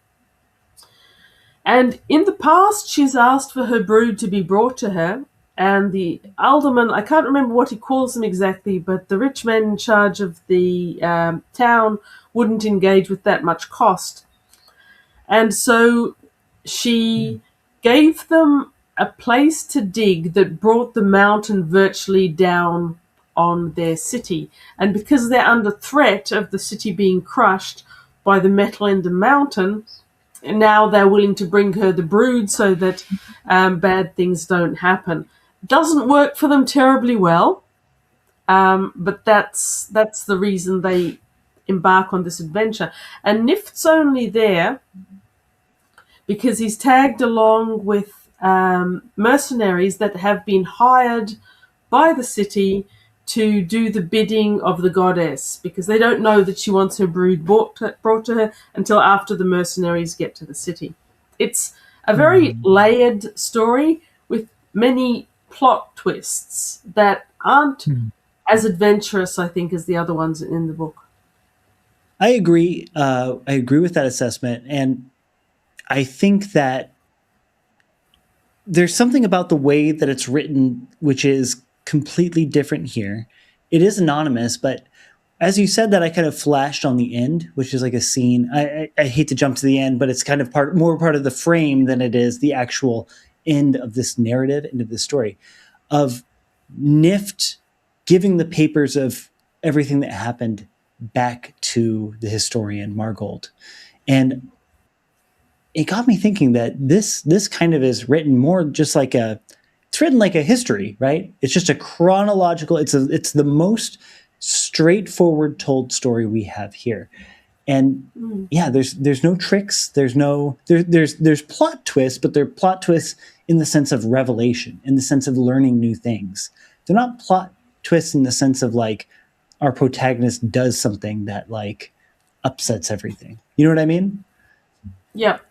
in the past, she's asked for her brood to be brought to her, and the alderman, I can't remember what he calls them exactly, but the rich men in charge of the town wouldn't engage with that much cost. And so she gave them a place to dig that brought the mountain virtually down on their city. And because they're under threat of the city being crushed by the metal in the mountain, now they're willing to bring her the brood so that bad things don't happen. Doesn't work for them terribly well, but that's the reason they embark on this adventure. And Nifft's only there because he's tagged along with mercenaries that have been hired by the city to do the bidding of the goddess, because they don't know that she wants her brood brought to her until after the mercenaries get to the city. It's a very layered story with many plot twists that aren't as adventurous, I think, as the other ones in the book. I agree. I agree with that assessment. And I think that there's something about the way that it's written which is completely different here. It is anonymous, but as you said that, I kind of flashed on the end, which is like a scene. I hate to jump to the end, but it's kind of more part of the frame than it is the actual end of this narrative, end of this story, of Nifft giving the papers of everything that happened back to the historian Margold. And it got me thinking that this kind of is written more just like it's written like a history, right? It's just a chronological, it's the most straightforward told story we have here. And yeah, there's no tricks, there's plot twists, but they're plot twists in the sense of revelation, in the sense of learning new things. They're not plot twists in the sense of like our protagonist does something that like upsets everything. You know what I mean? Yep.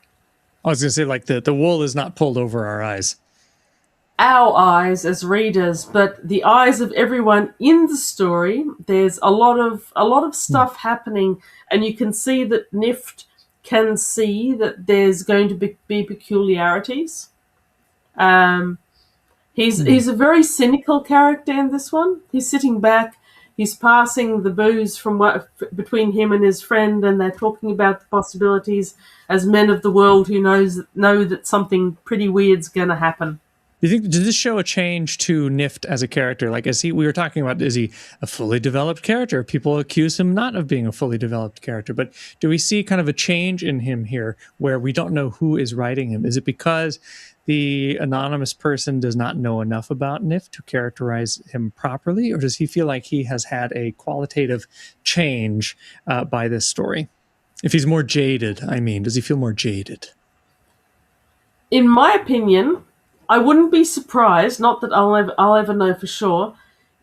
I was going to say, like, the wool is not pulled over our eyes. Our eyes as readers, but the eyes of everyone in the story. There's a lot of stuff happening, and you can see that Nifft can see that there's going to be peculiarities. He's a very cynical character in this one. He's sitting back. He's passing the booze between him and his friend, and they're talking about the possibilities as men of the world who know that something pretty weird's going to happen. Do you think, did this show a change to Nifft as a character? Like, we were talking about, is he a fully developed character? People accuse him not of being a fully developed character, but do we see kind of a change in him here where we don't know who is writing him? Is it because the anonymous person does not know enough about Nifft to characterize him properly, or does he feel like he has had a qualitative change by this story? If he's more jaded, I mean, does he feel more jaded? In my opinion, I wouldn't be surprised, not that I'll ever know for sure,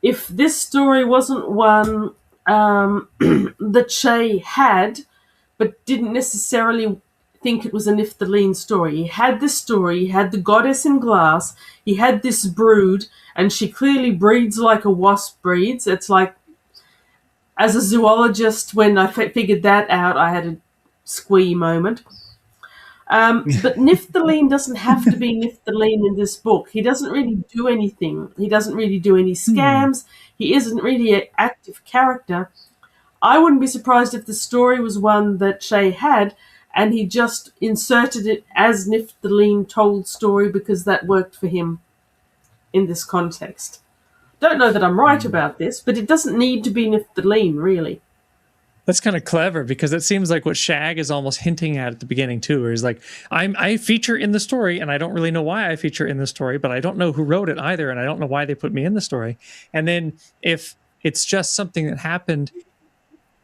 if this story wasn't one that Shea had, but didn't necessarily think it was a Nifft story. He had this story, he had the goddess in glass, he had this brood, and she clearly breeds like a wasp breeds. It's like, as a zoologist, when I figured that out, I had a squee moment. But Nifft doesn't have to be Nifft in this book. He doesn't really do anything. He doesn't really do any scams. He isn't really an active character. I wouldn't be surprised if the story was one that Shea had, and he just inserted it as Nifft told story because that worked for him in this context. Don't know that I'm right about this, but it doesn't need to be Nifft really. That's kind of clever, because it seems like what Shag is almost hinting at the beginning too, where he's like, I feature in the story, and I don't really know why I feature in the story, but I don't know who wrote it either, and I don't know why they put me in the story. And then if it's just something that happened,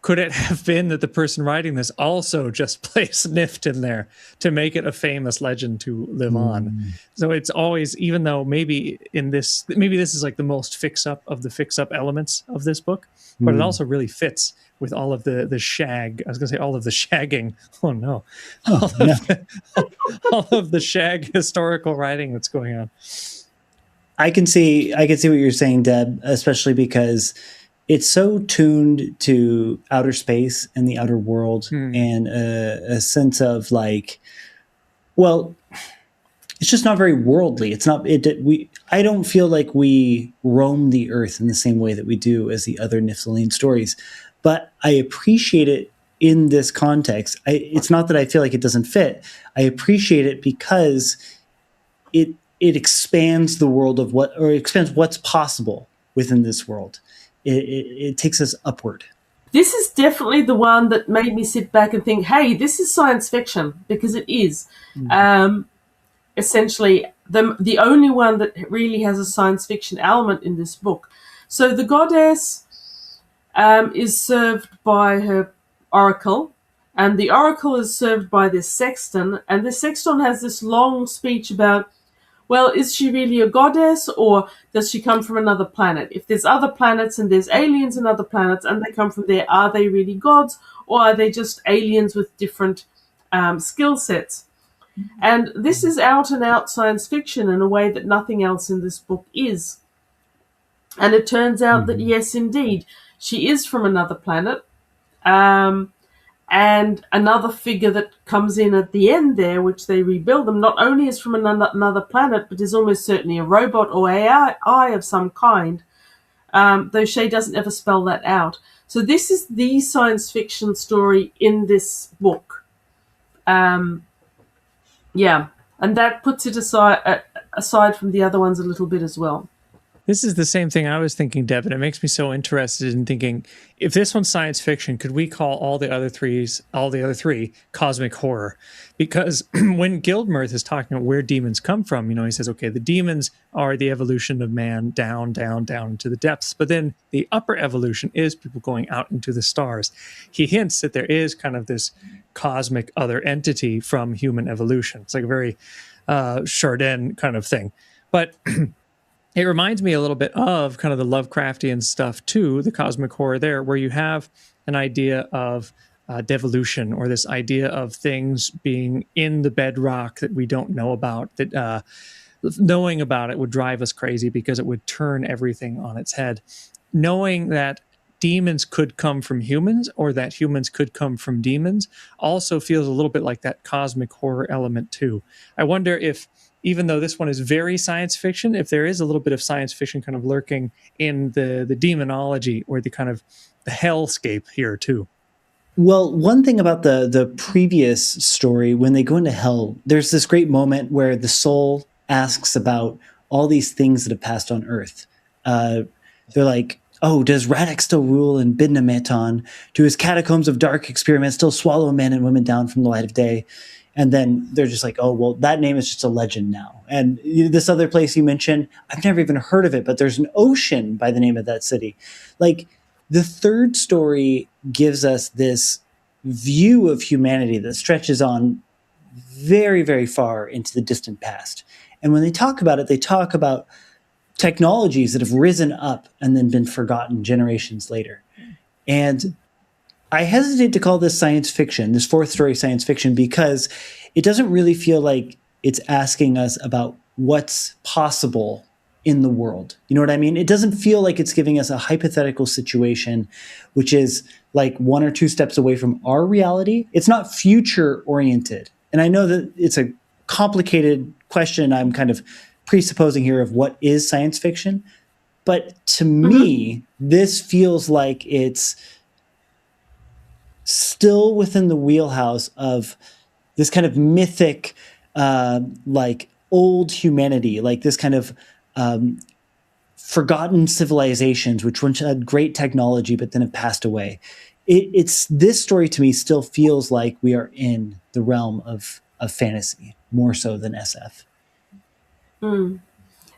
could it have been that the person writing this also just placed Nifft in there to make it a famous legend to live on? So it's always, even though maybe this is like the most fix-up of the fix-up elements of this book, but it also really fits with all of the shag. I was going to say all of the shagging. Oh no. All of the shag historical writing that's going on. I can see what you're saying, Deb, especially because it's so tuned to outer space and the outer world and a sense of like, well, it's just not very worldly. It's not, I don't feel like we roam the earth in the same way that we do as the other Nifft stories, but I appreciate it in this context. It's not that I feel like it doesn't fit. I appreciate it because it expands the world of expands what's possible within this world. It takes us upward. This is definitely the one that made me sit back and think, hey, this is science fiction, because it is. Essentially, the only one that really has a science fiction element in this book. So the goddess is served by her oracle, and the oracle is served by this sexton, and the sexton has this long speech about, well, is she really a goddess, or does she come from another planet? If there's other planets and there's aliens in other planets and they come from there, are they really gods, or are they just aliens with different skill sets? And this is out and out science fiction in a way that nothing else in this book is. And it turns out that, yes, indeed, she is from another planet. And another figure that comes in at the end there, which they rebuild them, not only is from another planet, but is almost certainly a robot or AI of some kind, though Shea doesn't ever spell that out. So this is the science fiction story in this book. Yeah, and that puts it aside from the other ones a little bit as well. This is the same thing I was thinking, Deb, and it makes me so interested in thinking, if this one's science fiction, could we call all the other three cosmic horror? Because when Guildmirth is talking about where demons come from, he says, okay, the demons are the evolution of man down, down, down into the depths. But then the upper evolution is people going out into the stars. He hints that there is kind of this cosmic other entity from human evolution. It's like a very Chardin kind of thing. But it reminds me a little bit of kind of the Lovecraftian stuff too, the cosmic horror there, where you have an idea of devolution, or this idea of things being in the bedrock that we don't know about, that knowing about it would drive us crazy because it would turn everything on its head. Knowing that demons could come from humans, or that humans could come from demons, also feels a little bit like that cosmic horror element too. I wonder if, even though this one is very science fiction, if there is a little bit of science fiction kind of lurking in the demonology, or the kind of the hellscape here too. Well, one thing about the previous story, when they go into hell, there's this great moment where the soul asks about all these things that have passed on Earth. They're like, oh, does Radek still rule in Bidnameton? Do his catacombs of dark experiments still swallow men and women down from the light of day? And then they're just like, oh, well, that name is just a legend now. And this other place you mentioned, I've never even heard of it, but there's an ocean by the name of that city. Like, the third story gives us this view of humanity that stretches on very, very far into the distant past. And when they talk about it, they talk about technologies that have risen up and then been forgotten generations later. And I hesitate to call this science fiction, this fourth story science fiction, because it doesn't really feel like it's asking us about what's possible in the world. You know what I mean? It doesn't feel like it's giving us a hypothetical situation, which is like one or two steps away from our reality. It's not future oriented. And I know that it's a complicated question. I'm kind of presupposing here of what is science fiction. But to me, this feels like it's still within the wheelhouse of this kind of mythic, like old humanity, like this kind of forgotten civilizations, which once had great technology, but then have passed away. It's this story to me still feels like we are in the realm of fantasy more so than SF. And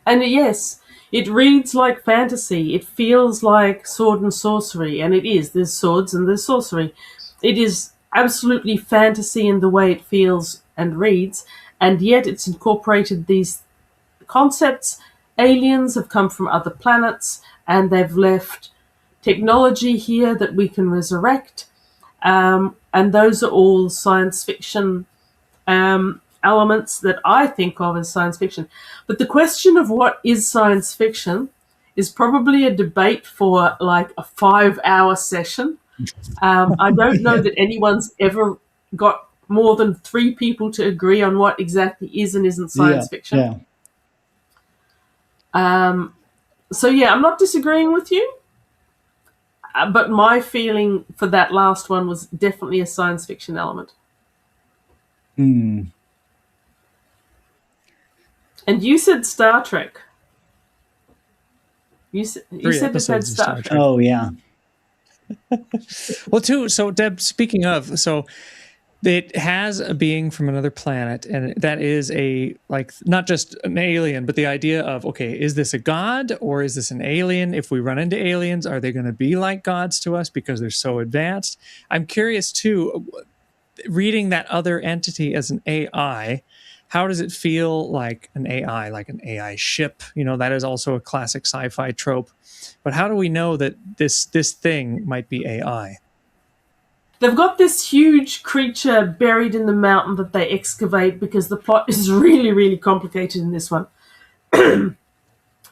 yes, it reads like fantasy. It feels like sword and sorcery, and it is. There's swords and there's sorcery. It is absolutely fantasy in the way it feels and reads, and yet it's incorporated these concepts. Aliens have come from other planets, and they've left technology here that we can resurrect. And those are all science fiction elements that I think of as science fiction. But the question of what is science fiction is probably a debate for like a 5-hour session. I don't know that anyone's ever got more than 3 people to agree on what exactly is and isn't science fiction. Yeah. So yeah, I'm not disagreeing with you, but my feeling for that last one was definitely a science fiction element. And you said Star Trek. You said it had Star Trek. Oh yeah. Well, too. So, Deb, speaking of, so it has a being from another planet, and that is not just an alien, but the idea of, okay, is this a god or is this an alien? If we run into aliens, are they going to be like gods to us because they're so advanced? I'm curious too, reading that other entity as an AI, how does it feel like an AI, like an AI ship? That is also a classic sci-fi trope. But how do we know that this thing might be AI? They've got this huge creature buried in the mountain that they excavate because the plot is really, really complicated in this one.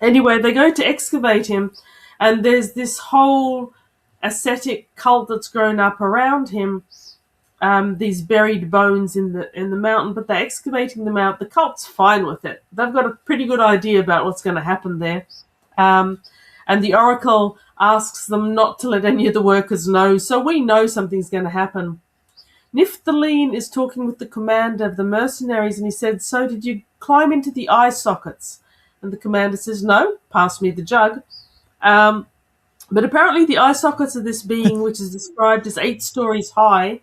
Anyway, they go to excavate him, and there's this whole ascetic cult that's grown up around him. These buried bones in the mountain, but they're excavating them out. The cult's fine with it. They've got a pretty good idea about what's going to happen there. And the Oracle asks them not to let any of the workers know, so we know something's going to happen. Nifft is talking with the commander of the mercenaries, and he said, so did you climb into the eye sockets? And the commander says, no, pass me the jug. But apparently the eye sockets of this being, which is described as 8 stories high,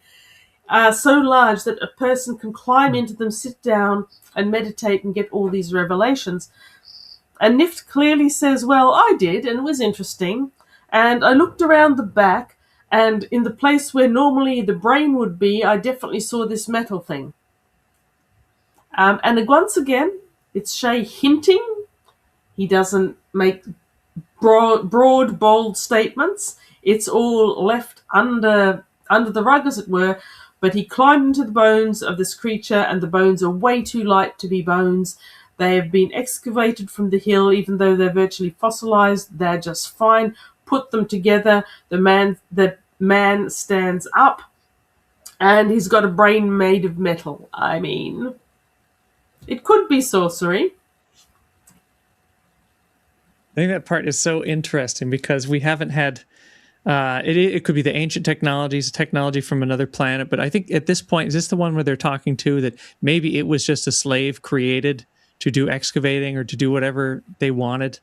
are so large that a person can climb into them, sit down, and meditate and get all these revelations. And Nifft clearly says, well, I did, and it was interesting. And I looked around the back, and in the place where normally the brain would be, I definitely saw this metal thing. And once again, it's Shea hinting. He doesn't make broad, bold statements. It's all left under the rug, as it were. But he climbed into the bones of this creature, and the bones are way too light to be bones. They have been excavated from the hill, even though they're virtually fossilized. They're just fine. Put them together. The man stands up, and he's got a brain made of metal. I mean, it could be sorcery. I think that part is so interesting because we haven't had. It could be the ancient technologies, technology from another planet, but I think at this point, is this the one where they're talking to that maybe it was just a slave created to do excavating or to do whatever they wanted?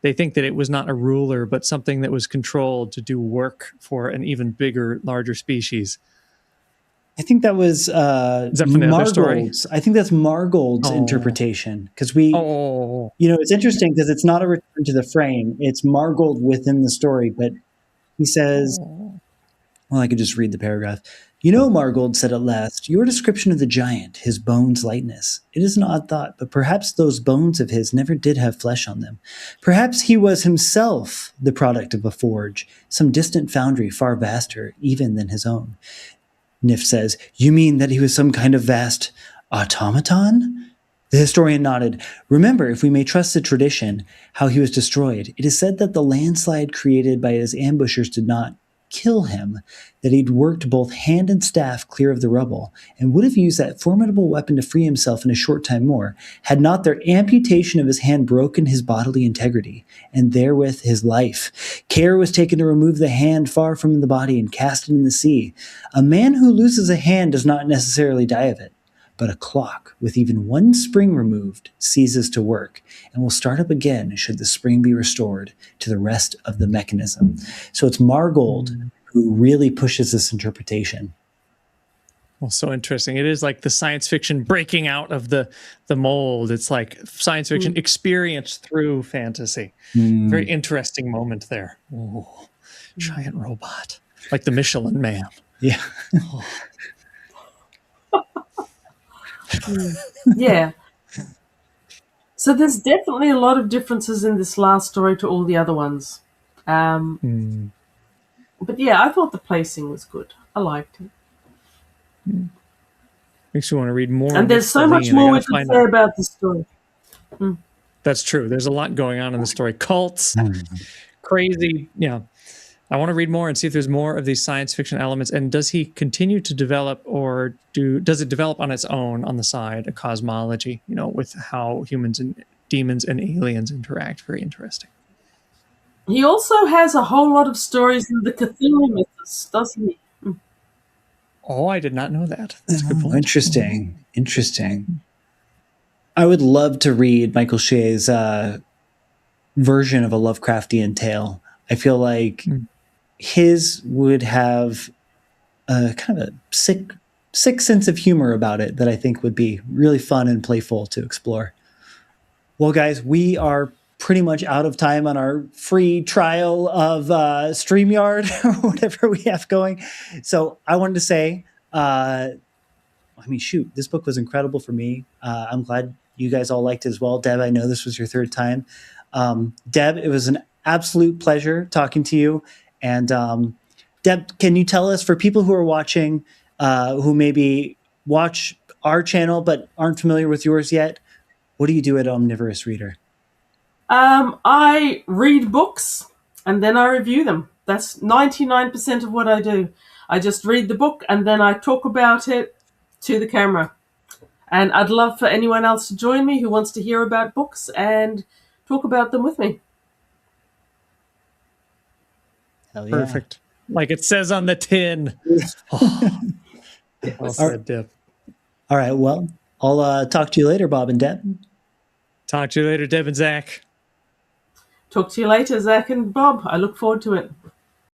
They think that it was not a ruler, but something that was controlled to do work for an even bigger, larger species. I think that was Is that from the other story? Margold's. I think that's Margold's interpretation, because it's interesting because it's not a return to the frame. It's Margold within the story, but he says, well, I could just read the paragraph. You know, Margold said at last, your description of the giant, his bones' lightness. It is an odd thought, but perhaps those bones of his never did have flesh on them. Perhaps he was himself the product of a forge, some distant foundry far vaster even than his own. Nifft says, you mean that he was some kind of vast automaton? The historian nodded. Remember, if we may trust the tradition, how he was destroyed. It is said that the landslide created by his ambushers did not kill him, that he'd worked both hand and staff clear of the rubble, and would have used that formidable weapon to free himself in a short time more, had not their amputation of his hand broken his bodily integrity, and therewith his life. Care was taken to remove the hand far from the body and cast it in the sea. A man who loses a hand does not necessarily die of it, but a clock with even one spring removed ceases to work and will start up again should the spring be restored to the rest of the mechanism. So it's Margold who really pushes this interpretation. Well, so interesting. It is like the science fiction breaking out of the mold. It's like science fiction experienced through fantasy. Very interesting moment there. Ooh, giant robot. Like the Michelin Man. Yeah. Yeah. So there's definitely a lot of differences in this last story to all the other ones. But yeah, I thought the placing was good. I liked it. Makes you want to read more. And there's so much more we could say about the story. That's true. There's a lot going on in the story. Cults, crazy. Yeah. I want to read more and see if there's more of these science fiction elements. And does he continue to develop, or does it develop on its own on the side, a cosmology, with how humans and demons and aliens interact? Very interesting. He also has a whole lot of stories in the Cthulhu mythos, doesn't he? Oh, I did not know that. That's a good point. Interesting. I would love to read Michael Shea's version of a Lovecraftian tale. I feel like his would have a kind of a sick sense of humor about it that I think would be really fun and playful to explore. Well, guys, we are pretty much out of time on our free trial of StreamYard or whatever we have going. So I wanted to say, this book was incredible for me. I'm glad you guys all liked it as well. Deb, I know this was your third time. Deb, it was an absolute pleasure talking to you. And Deb, can you tell us, for people who are watching, who maybe watch our channel but aren't familiar with yours yet, what do you do at Omnivorous Reader? I read books and then I review them. That's 99% of what I do. I just read the book and then I talk about it to the camera. And I'd love for anyone else to join me who wants to hear about books and talk about them with me. Hell yeah. Perfect. Like it says on the tin. Well said, Deb. All right. Well, I'll talk to you later, Bob and Deb. Talk to you later, Deb and Zach. Talk to you later, Zach and Bob. I look forward to it.